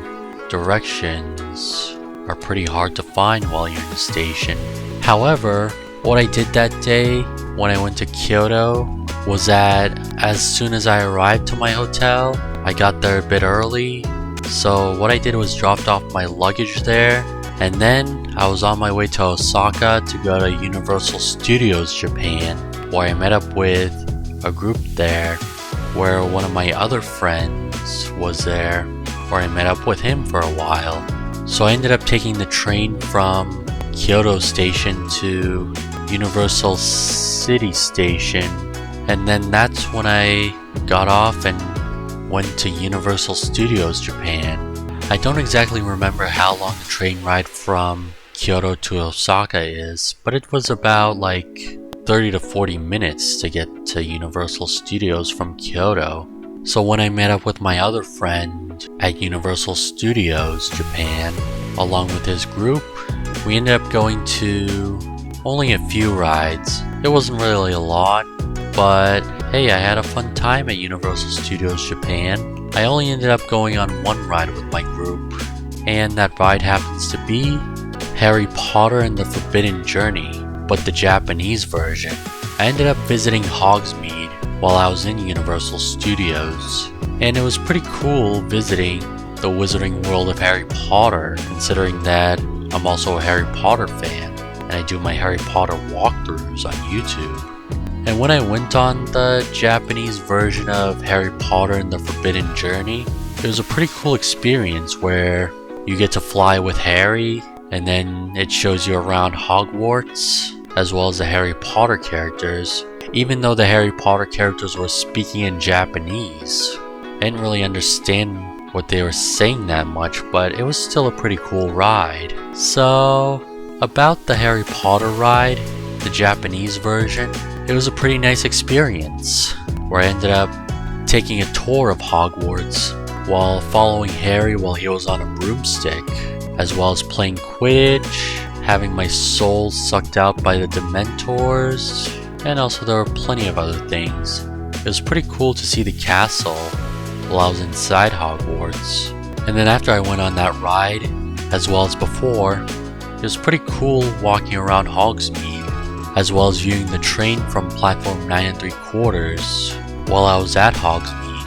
directions are pretty hard to find while you're in the station. However, what I did that day when I went to Kyoto was that as soon as I arrived to my hotel, I got there a bit early. So what I did was dropped off my luggage there, and then I was on my way to Osaka to go to Universal Studios Japan, where I met up with a group there, where one of my other friends was there, where I met up with him for a while. So I ended up taking the train from Kyoto Station to Universal City Station, and then that's when I got off and went to Universal Studios Japan. I don't exactly remember how long the train ride from Kyoto to Osaka is, but it was about like 30 to 40 minutes to get to Universal Studios from Kyoto. So when I met up with my other friend at Universal Studios Japan, along with his group, we ended up going to only a few rides. It wasn't really a lot, but hey, I had a fun time at Universal Studios Japan. I only ended up going on one ride with my group, and that ride happens to be Harry Potter and the Forbidden Journey, but the Japanese version. I ended up visiting Hogsmeade while I was in Universal Studios, and it was pretty cool visiting the Wizarding World of Harry Potter, considering that I'm also a Harry Potter fan, and I do my Harry Potter walkthroughs on YouTube. And when I went on the Japanese version of Harry Potter and the Forbidden Journey, it was a pretty cool experience where you get to fly with Harry, and then it shows you around Hogwarts, as well as the Harry Potter characters. Even though the Harry Potter characters were speaking in Japanese, I didn't really understand what they were saying that much, but it was still a pretty cool ride. So, about the Harry Potter ride, the Japanese version, it was a pretty nice experience, where I ended up taking a tour of Hogwarts while following Harry while he was on a broomstick, as well as playing Quidditch, having my soul sucked out by the Dementors, and also there were plenty of other things. It was pretty cool to see the castle while I was inside Hogwarts. And then after I went on that ride, as well as before, it was pretty cool walking around Hogsmeade, as well as viewing the train from platform 9 3/4 while I was at Hogsmeade.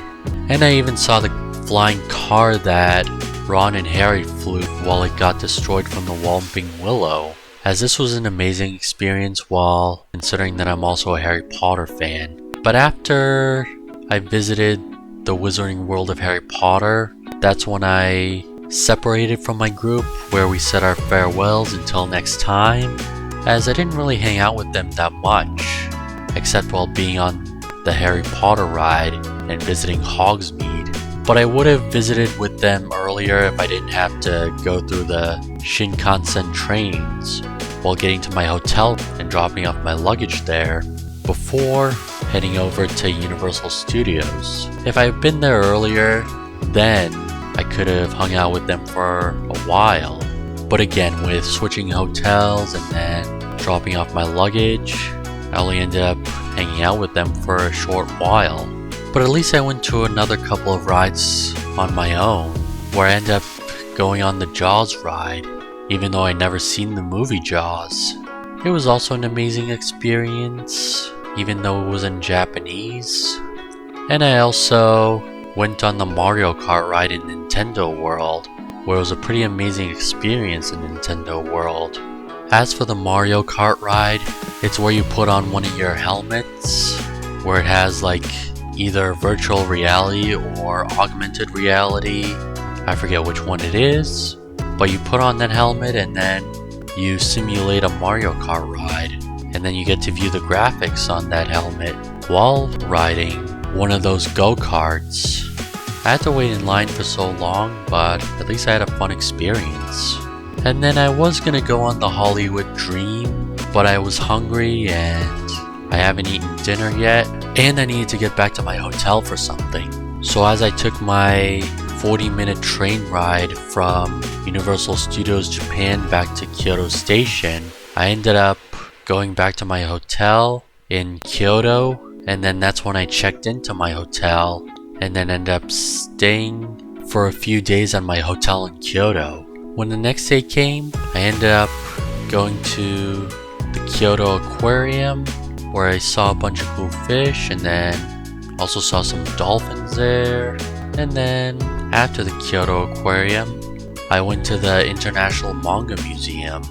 And I even saw the flying car that Ron and Harry flew while it got destroyed from the Whomping Willow, as this was an amazing experience while considering that I'm also a Harry Potter fan. But after I visited the Wizarding World of Harry Potter, that's when I separated from my group, where we said our farewells until next time, as I didn't really hang out with them that much, except while being on the Harry Potter ride and visiting Hogsmeade. But I would have visited with them earlier if I didn't have to go through the Shinkansen trains while getting to my hotel and dropping off my luggage there before heading over to Universal Studios. If I had been there earlier, then I could have hung out with them for a while. But again, with switching hotels and then dropping off my luggage, I only ended up hanging out with them for a short while. But at least I went to another couple of rides on my own, where I ended up going on the Jaws ride, even though I never seen the movie Jaws. It was also an amazing experience, even though it was in Japanese. And I also went on the Mario Kart ride in Nintendo World, where it was a pretty amazing experience in Nintendo World. As for the Mario Kart ride, it's where you put on one of your helmets, where it has like either virtual reality or augmented reality. I forget which one it is, but you put on that helmet and then you simulate a Mario Kart ride, and then you get to view the graphics on that helmet while riding one of those go-karts. I had to wait in line for so long, but at least I had a fun experience. And then I was gonna go on the Hollywood Dream, but I was hungry and I haven't eaten dinner yet, and I needed to get back to my hotel for something. So as I took my 40-minute train ride from Universal Studios Japan back to Kyoto Station, I ended up going back to my hotel in Kyoto, and then that's when I checked into my hotel, and then ended up staying for a few days on my hotel in Kyoto. When the next day came, I ended up going to the Kyoto Aquarium, where I saw a bunch of cool fish, and then also saw some dolphins there. And then after the Kyoto Aquarium, I went to the International Manga Museum,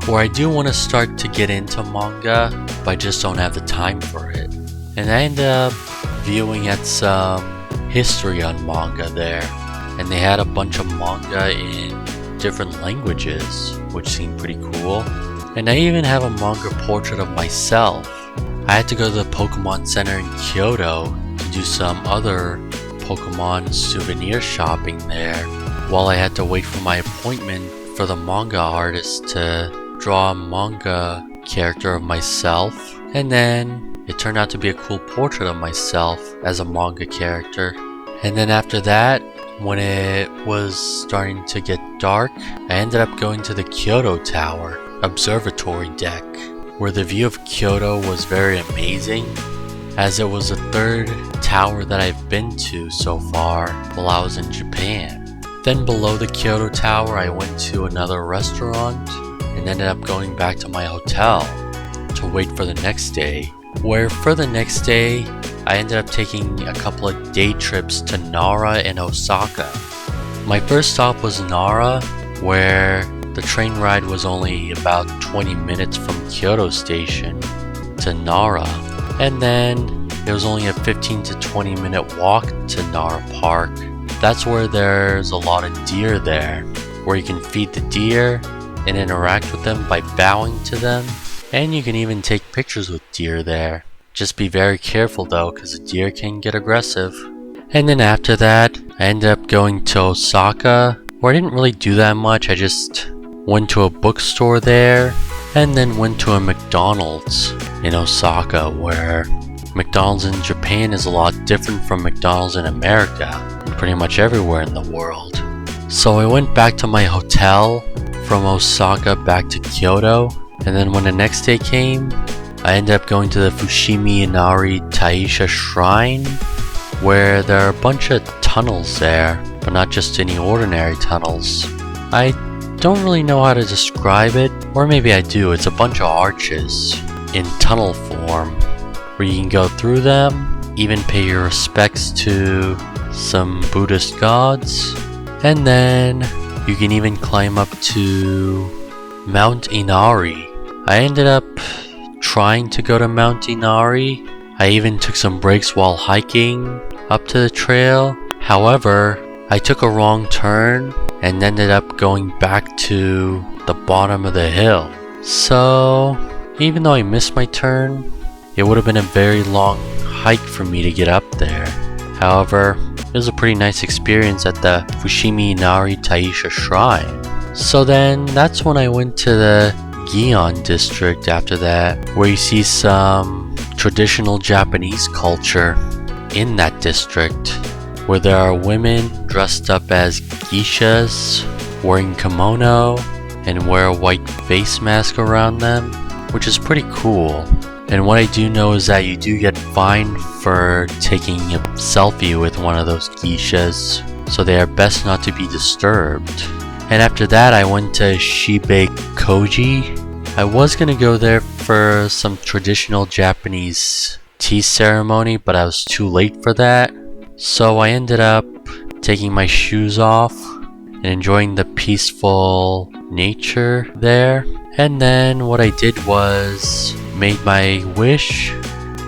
where I do want to start to get into manga, but I just don't have the time for it. And I ended up viewing at some history on manga there, and they had a bunch of manga in different languages, which seemed pretty cool. and I even have a manga portrait of myself. I had to go to the Pokemon Center in Kyoto to do some other Pokemon souvenir shopping there, while I had to wait for my appointment for the manga artist to draw a manga character of myself, and then it turned out to be a cool portrait of myself as a manga character. And then after that, when it was starting to get dark, I ended up going to the Kyoto Tower observatory deck, where the view of Kyoto was very amazing, as it was the third tower that I've been to so far while I was in Japan. Then below the Kyoto Tower, I went to another restaurant and ended up going back to my hotel to wait for the next day, where for the next day, I ended up taking a couple of day trips to Nara and Osaka. My first stop was Nara, where the train ride was only about 20 minutes from Kyoto Station to Nara, and then it was only a 15 to 20 minute walk to Nara Park. That's where there's a lot of deer there, where you can feed the deer and interact with them by bowing to them, and you can even take pictures with deer there. Just be very careful though, because the deer can get aggressive. And then after that, I ended up going to Osaka, where I didn't really do that much. I just went to a bookstore there, and then went to a McDonald's in Osaka, where McDonald's in Japan is a lot different from McDonald's in America, and pretty much everywhere in the world. So I went back to my hotel from Osaka back to Kyoto, and then when the next day came, I ended up going to the Fushimi Inari Taisha Shrine, where there are a bunch of tunnels there, but not just any ordinary tunnels. I don't really know how to describe it, or maybe I do. It's a bunch of arches in tunnel form, where you can go through them, even pay your respects to some Buddhist gods, and then you can even climb up to Mount Inari. I ended up trying to go to Mount Inari. I even took some breaks while hiking up to the trail. However, I took a wrong turn and ended up going back to the bottom of the hill. So, even though I missed my turn, it would have been a very long hike for me to get up there. However, it was a pretty nice experience at the Fushimi Inari Taisha Shrine. So then, that's when I went to the Gion district after that, where you see some traditional Japanese culture in that district, where there are women dressed up as geishas, wearing kimono, and wear a white face mask around them, which is pretty cool. And what I do know is that you do get fined for taking a selfie with one of those geishas, so they are best not to be disturbed. And after that, I went to Shibe Koji. I was gonna go there for some traditional Japanese tea ceremony, but I was too late for that. So I ended up taking my shoes off and enjoying the peaceful nature there. And then what I did was made my wish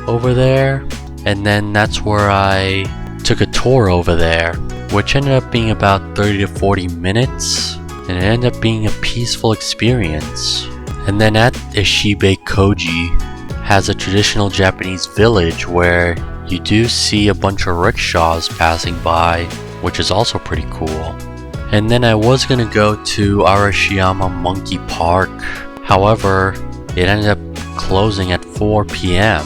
over there, and then that's where I took a tour over there, which ended up being about 30 to 40 minutes, and it ended up being a peaceful experience. And then at Ishibe Koji has a traditional Japanese village where you do see a bunch of rickshaws passing by, which is also pretty cool. And then I was gonna go to Arashiyama Monkey Park. However, it ended up closing at 4 p.m.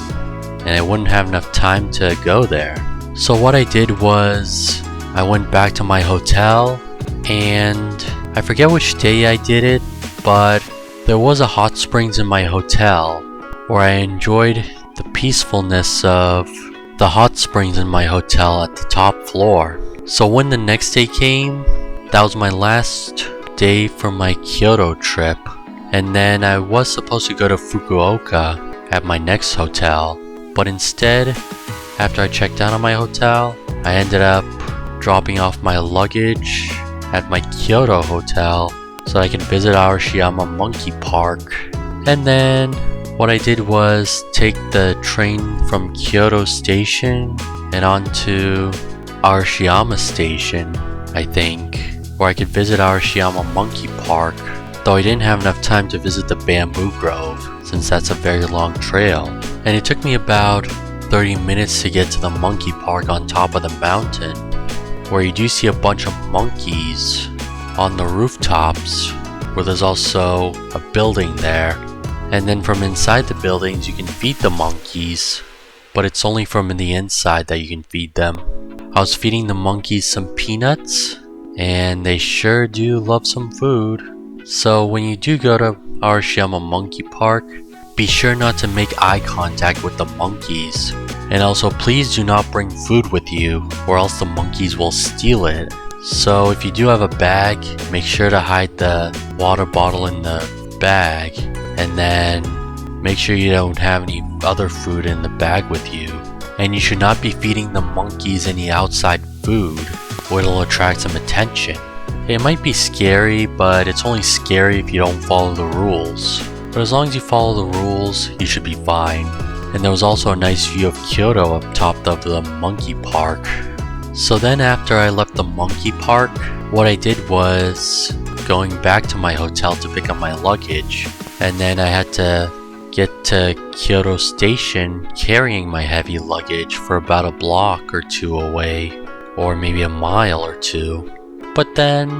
and I wouldn't have enough time to go there. So what I did was I went back to my hotel, and I forget which day I did it, but there was a hot springs in my hotel where I enjoyed the peacefulness of the hot springs in my hotel at the top floor. So when the next day came, that was my last day for my Kyoto trip, and then I was supposed to go to Fukuoka at my next hotel, but instead, after I checked out of my hotel, I ended up dropping off my luggage at my Kyoto hotel so that I can visit Arashiyama Monkey Park. And then what I did was take the train from Kyoto Station and onto Arashiyama Station, I think, where I could visit Arashiyama Monkey Park. though I didn't have enough time to visit the bamboo grove since that's a very long trail, and it took me about 30 minutes to get to the monkey park on top of the mountain, where you do see a bunch of monkeys on the rooftops, where there's also a building there. And then from inside the buildings you can feed the monkeys, but it's only from the inside that you can feed them. I was feeding the monkeys some peanuts, and they sure do love some food. So when you do go to Arashiyama Monkey Park, be sure not to make eye contact with the monkeys. And also please do not bring food with you, or else the monkeys will steal it. So if you do have a bag, make sure to hide the water bottle in the bag, and then make sure you don't have any other food in the bag with you. And you should not be feeding the monkeys any outside food, or it'll attract some attention. It might be scary, but it's only scary if you don't follow the rules. But as long as you follow the rules, you should be fine. And there was also a nice view of Kyoto up top of the monkey park. So then after I left the monkey park, what I did was going back to my hotel to pick up my luggage. And then I had to get to Kyoto Station carrying my heavy luggage for about a block or two away, or maybe a mile or two. But then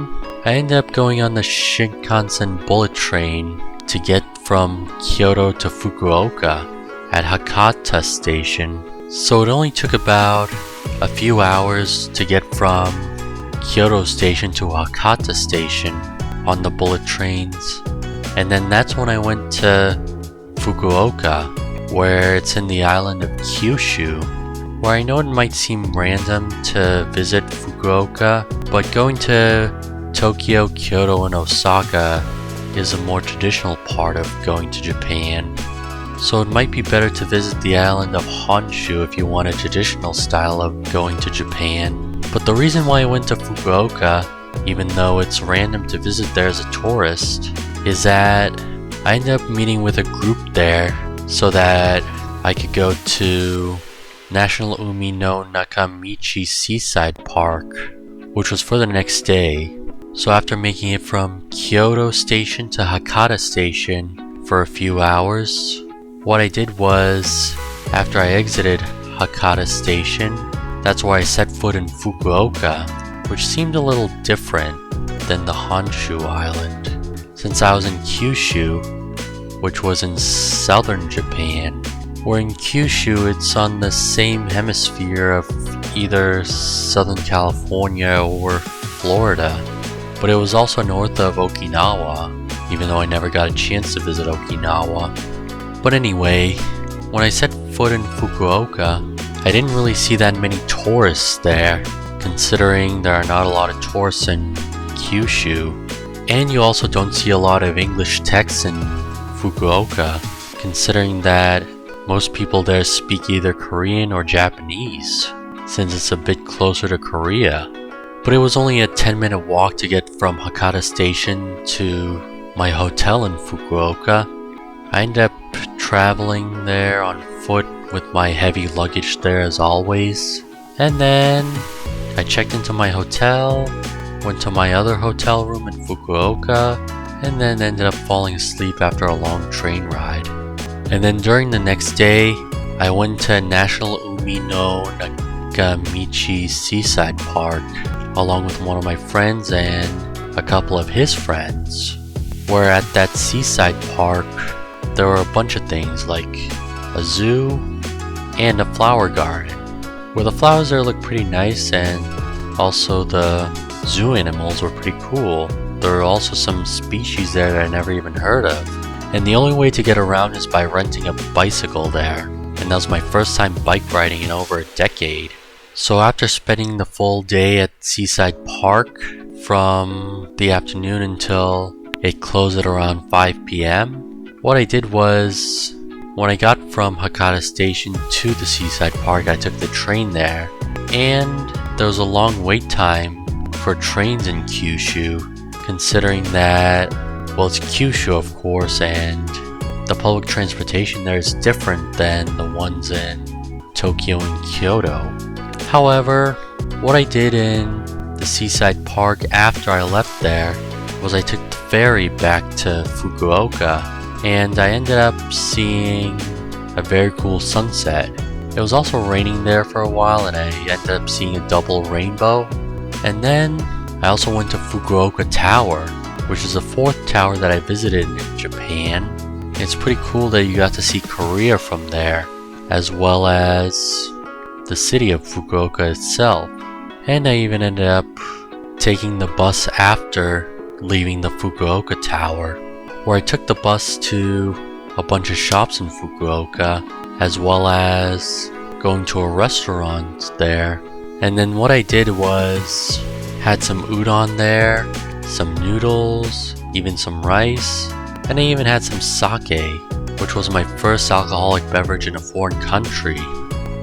I ended up going on the Shinkansen bullet train to get from Kyoto to Fukuoka at Hakata Station. So it only took about a few hours to get from Kyoto Station to Hakata Station on the bullet trains. And then that's when I went to Fukuoka, where it's in the island of Kyushu, where I know it might seem random to visit Fukuoka, but going to Tokyo, Kyoto, and Osaka is a more traditional part of going to Japan. So it might be better to visit the island of Honshu if you want a traditional style of going to Japan. But the reason why I went to Fukuoka, even though it's random to visit there as a tourist, is that I ended up meeting with a group there so that I could go to National Umi no Nakamichi Seaside Park, which was for the next day. So after making it from Kyoto Station to Hakata Station for a few hours, what I did was, after I exited Hakata Station, that's where I set foot in Fukuoka, which seemed a little different than the Honshu Island, since I was in Kyushu, which was in southern Japan. Where in Kyushu it's on the same hemisphere of either Southern California or Florida, but it was also north of Okinawa, even though I never got a chance to visit Okinawa. But anyway, when I set foot in Fukuoka, I didn't really see that many tourists there, considering there are not a lot of tourists in Kyushu. And you also don't see a lot of English text in Fukuoka, considering that most people there speak either Korean or Japanese, since it's a bit closer to Korea. But it was only a 10-minute walk to get from Hakata Station to my hotel in Fukuoka. I ended up traveling there on foot with my heavy luggage there as always. And then I checked into my hotel, went to my other hotel room in Fukuoka, and then ended up falling asleep after a long train ride. And then during the next day, I went to National Umi no Nakamichi Seaside Park along with one of my friends and a couple of his friends, where at that seaside park there were a bunch of things like a zoo and a flower garden, where the flowers there looked pretty nice and also the zoo animals were pretty cool. There were also some species there that I never even heard of. And the only way to get around is by renting a bicycle there. And that was my first time bike riding in over a decade. So after spending the full day at Seaside Park from the afternoon until it closed at around 5 p.m., what I did was, when I got from Hakata Station to the Seaside Park, I took the train there. And there was a long wait time for trains in Kyushu, considering that, well, it's Kyushu of course, and the public transportation there is different than the ones in Tokyo and Kyoto. However, what I did in the Seaside Park after I left there was I took the ferry back to Fukuoka, and I ended up seeing a very cool sunset. It was also raining there for a while, and I ended up seeing a double rainbow. And then I also went to Fukuoka Tower, which is the 4th tower that I visited in Japan. It's pretty cool that you got to see Korea from there, as well as the city of Fukuoka itself. And I even ended up taking the bus after leaving the Fukuoka Tower, where I took the bus to a bunch of shops in Fukuoka, as well as going to a restaurant there. And then what I did was had some udon there, some noodles, even some rice, and I even had some sake, which was my first alcoholic beverage in a foreign country,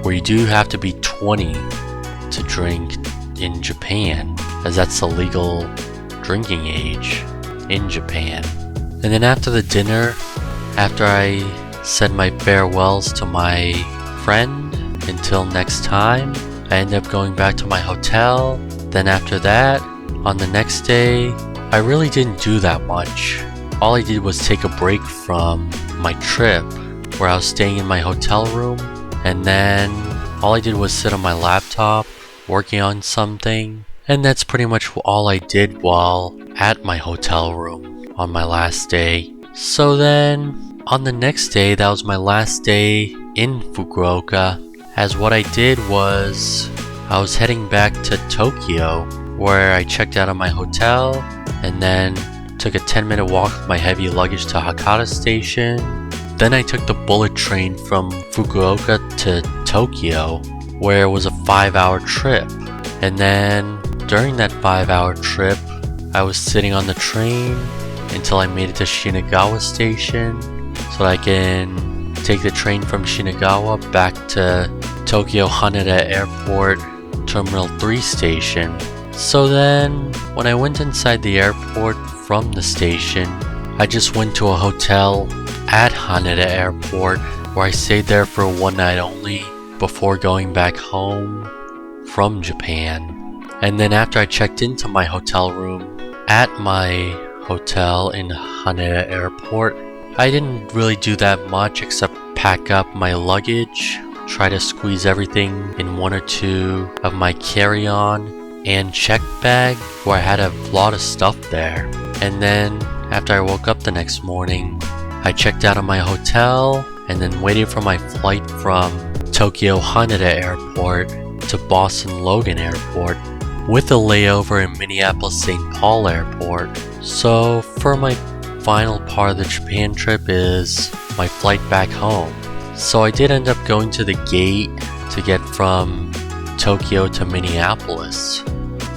where you do have to be 20 to drink in Japan, as that's the legal drinking age in Japan. And then after the dinner, after I said my farewells to my friend until next time, I ended up going back to my hotel. Then after that, on the next day, I really didn't do that much. All I did was take a break from my trip, where I was staying in my hotel room, and then all I did was sit on my laptop working on something, and that's pretty much all I did while at my hotel room on my last day. So then on the next day, that was my last day in Fukuoka, as what I did was I was heading back to Tokyo, where I checked out of my hotel and then took a 10-minute walk with my heavy luggage to Hakata Station. Then I took the bullet train from Fukuoka to Tokyo, where it was a 5-hour trip. And then during that 5-hour trip, I was sitting on the train until I made it to Shinagawa Station, so that I can take the train from Shinagawa back to Tokyo Haneda Airport Terminal 3 station. So then, when I went inside the airport from the station, I just went to a hotel at Haneda Airport, where I stayed there for one night only before going back home from Japan. And then after I checked into my hotel room at my hotel in Haneda Airport, I didn't really do that much except pack up my luggage, try to squeeze everything in one or two of my carry-on and check bag, where I had a lot of stuff there. And then after I woke up the next morning, I checked out of my hotel and then waited for my flight from Tokyo Haneda Airport to Boston Logan Airport, with a layover in Minneapolis St. Paul Airport. So for my final part of the Japan trip is my flight back home. So I did end up going to the gate to get from Tokyo to Minneapolis.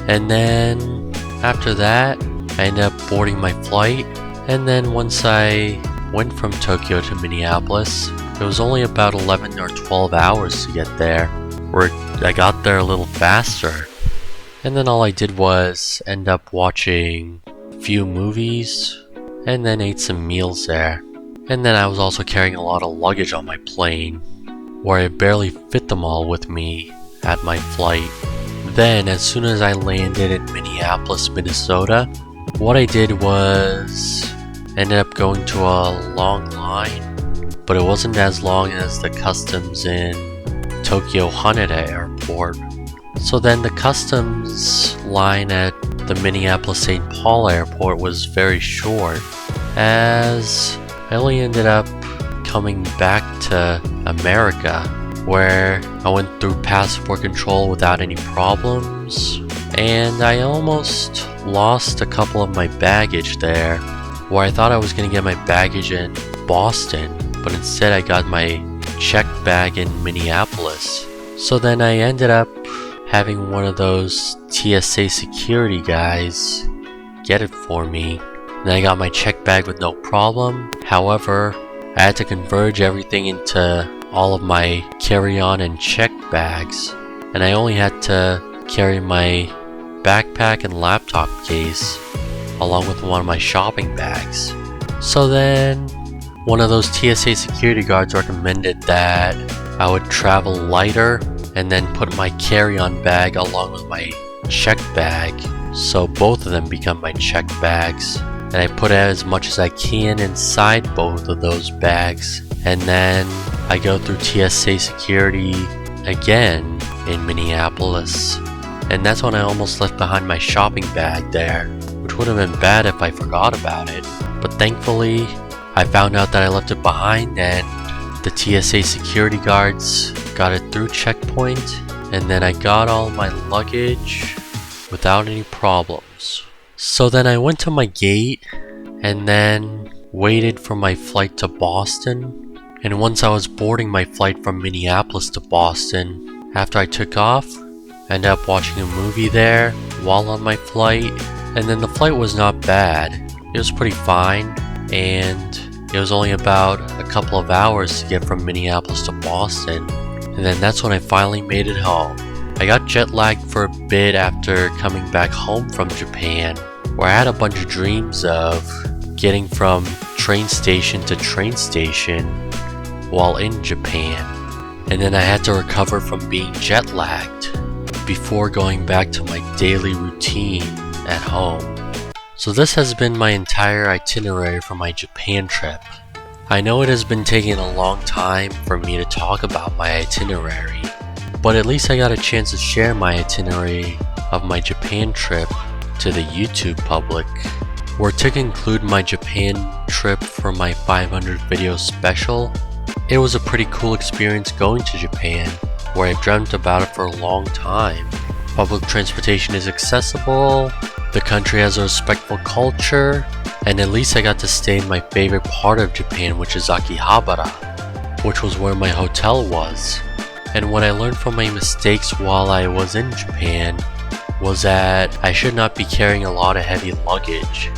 And then after that, I ended up boarding my flight. And then once I went from Tokyo to Minneapolis, it was only about 11 or 12 hours to get there, where I got there a little faster. And then all I did was end up watching a few movies and then ate some meals there. And then I was also carrying a lot of luggage on my plane, where I barely fit them all with me at my flight. Then as soon as I landed in Minneapolis, Minnesota, what I did was ended up going to a long line, but it wasn't as long as the customs in Tokyo Haneda Airport. So then the customs line at the Minneapolis St. Paul Airport was very short, as I only ended up coming back to America, where I went through passport control without any problems, and I almost lost a couple of my baggage there, where I thought I was going to get my baggage in Boston, but instead I got my checked bag in Minneapolis. So then I ended up having one of those TSA security guys get it for me. And I got my checked bag with no problem. However, I had to converge everything into all of my carry-on and checked bags, and I only had to carry my backpack and laptop case along with one of my shopping bags. So then one of those TSA security guards recommended that I would travel lighter and then put my carry-on bag along with my checked bag. so both of them become my checked bags. And I put as much as I can inside both of those bags. And then I go through TSA security again in Minneapolis. And that's when I almost left behind my shopping bag there, which would have been bad if I forgot about it. But thankfully, I found out that I left it behind, and the TSA security guards got it through checkpoint, and then I got all my luggage without any problems. So then I went to my gate and then waited for my flight to Boston. And once I was boarding my flight from Minneapolis to Boston, after I took off, I ended up watching a movie there while on my flight. And then the flight was not bad. It was pretty fine, and it was only about a couple of hours to get from Minneapolis to Boston. And then that's when I finally made it home. I got jet lagged for a bit after coming back home from Japan, where I had a bunch of dreams of getting from train station to train station while in Japan. And then I had to recover from being jet lagged before going back to my daily routine at home. So this has been my entire itinerary for my Japan trip. I know it has been taking a long time for me to talk about my itinerary, but at least I got a chance to share my itinerary of my Japan trip to the YouTube public. Where to conclude my Japan trip for my 500 video special, it was a pretty cool experience going to Japan, where I've dreamt about it for a long time. Public transportation is accessible, the country has a respectful culture, and at least I got to stay in my favorite part of Japan, which is Akihabara, which was where my hotel was. And what I learned from my mistakes while I was in Japan was that I should not be carrying a lot of heavy luggage,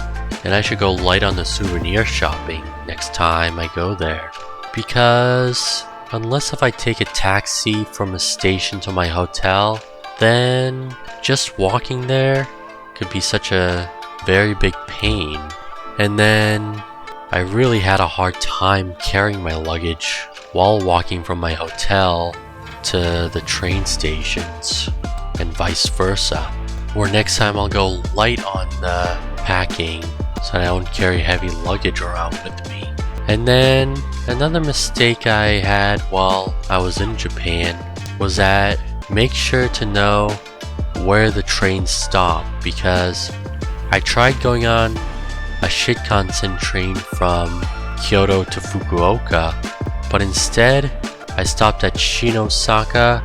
and I should go light on the souvenir shopping next time I go there. Because unless if I take a taxi from a station to my hotel, then just walking there could be such a very big pain. And then I really had a hard time carrying my luggage while walking from my hotel to the train stations and vice versa. Where next time I'll go light on the packing so that I don't carry heavy luggage around with me. And then another mistake I had while I was in Japan was that make sure to know where the trains stop, because I tried going on a Shinkansen train from Kyoto to Fukuoka, but instead I stopped at Shinosaka,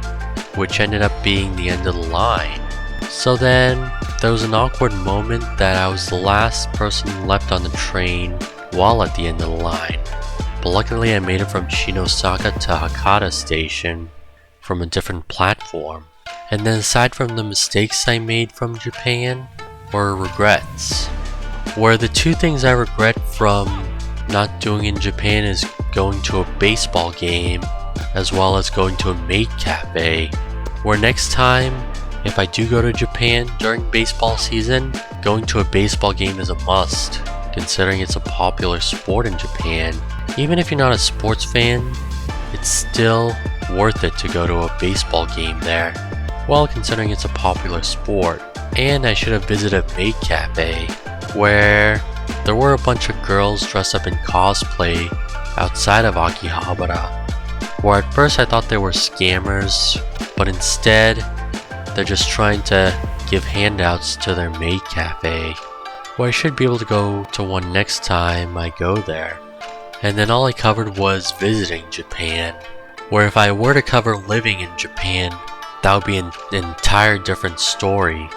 which ended up being the end of the line. So then there was an awkward moment that I was the last person left on the train while at the end of the line. But luckily I made it from Shinosaka to Hakata station from a different platform. And then aside from the mistakes I made from Japan were regrets. Where the two things I regret from not doing in Japan is going to a baseball game as well as going to a maid cafe. Where next time, if I do go to Japan during baseball season, going to a baseball game is a must, considering it's a popular sport in Japan. Even if you're not a sports fan, it's still worth it to go to a baseball game there, well, considering it's a popular sport. And I should have visited a maid cafe, where there were a bunch of girls dressed up in cosplay outside of Akihabara, where at first I thought they were scammers, but instead they're just trying to give handouts to their maid cafe, where I should be able to go to one next time I go there. And then all I covered was visiting Japan, where if I were to cover living in Japan, that would be an entire different story,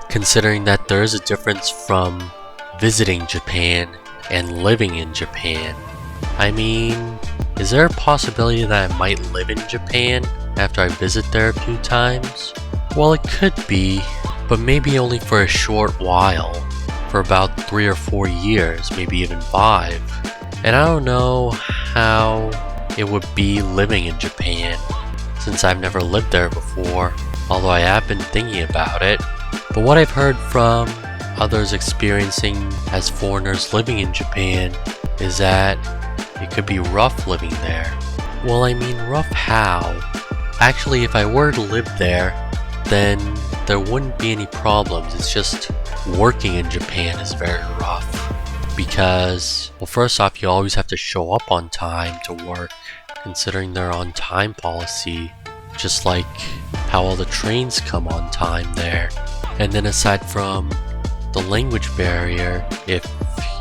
considering that there is a difference from visiting Japan and living in Japan. I mean, is there a possibility that I might live in Japan after I visit there a few times? Well, it could be, but maybe only for a short while, for about 3 or 4 years, maybe even 5. And I don't know how it would be living in Japan, since I've never lived there before, although I have been thinking about it. But what I've heard from others experiencing as foreigners living in Japan is that it could be rough living there. Well, I mean, rough how? Actually, if I were to live there, then there wouldn't be any problems. It's just working in Japan is very rough. Because, well, first off, you always have to show up on time to work, considering their on-time policy, just like how all the trains come on time there. And then aside from the language barrier, if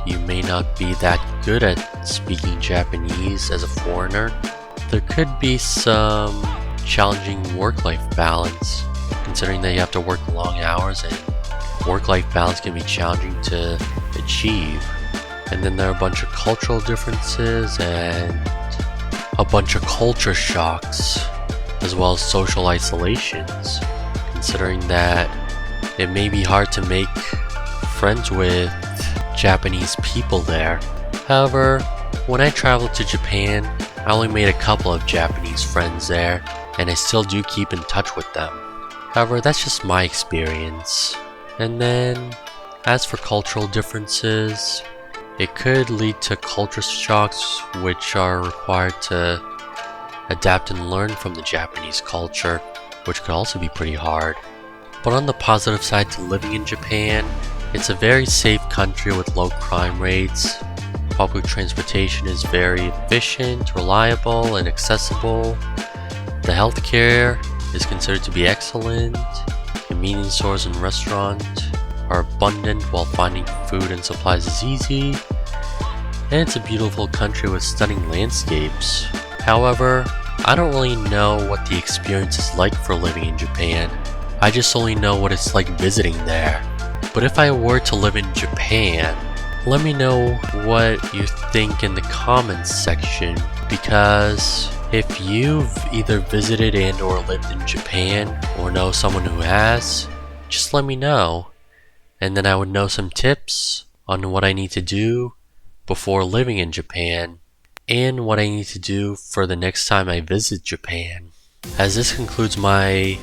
you may not be that good at speaking Japanese as a foreigner, there could be some challenging work-life balance, considering that you have to work long hours and work-life balance can be challenging to achieve. And then there are a bunch of cultural differences and a bunch of culture shocks, as well as social isolations, considering that it may be hard to make friends with Japanese people there. However, when I traveled to Japan, I only made a couple of Japanese friends there, and I still do keep in touch with them. However, that's just my experience. And then, as for cultural differences, it could lead to culture shocks, which are required to adapt and learn from the Japanese culture, which could also be pretty hard. But on the positive side to living in Japan, it's a very safe country with low crime rates. Public transportation is very efficient, reliable, and accessible. The healthcare is considered to be excellent. Convenience stores and restaurants are abundant, while finding food and supplies is easy. And it's a beautiful country with stunning landscapes. However, I don't really know what the experience is like for living in Japan. I just only know what it's like visiting there. But if I were to live in Japan, let me know what you think in the comments section, because if you've either visited and or lived in Japan or know someone who has, just let me know. And then I would know some tips on what I need to do before living in Japan and what I need to do for the next time I visit Japan. As this concludes my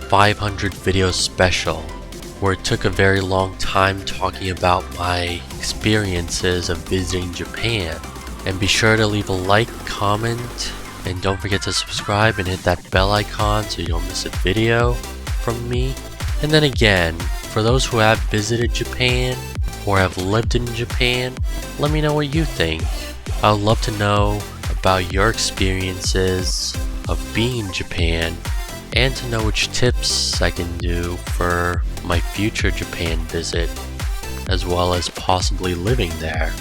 500 video special, where it took a very long time talking about my experiences of visiting Japan. And be sure to leave a like, comment, and don't forget to subscribe and hit that bell icon so you don't miss a video from me. And then again, for those who have visited Japan or have lived in Japan, let me know what you think. I would love to know about your experiences of being in Japan, and to know which tips I can do for my future Japan visit, as well as possibly living there.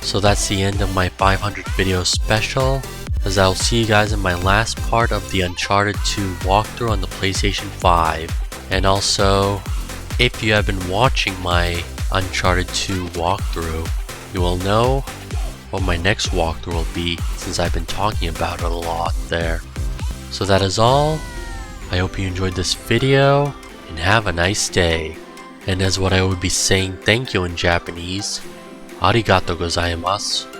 So that's the end of my 500 video special, as I'll see you guys in my last part of the Uncharted 2 walkthrough on the PlayStation 5. And also, if you have been watching my Uncharted 2 walkthrough, you will know what my next walkthrough will be, since I've been talking about it a lot there. So that is all. I hope you enjoyed this video, and have a nice day. And as what I would be saying thank you in Japanese, arigatou gozaimasu.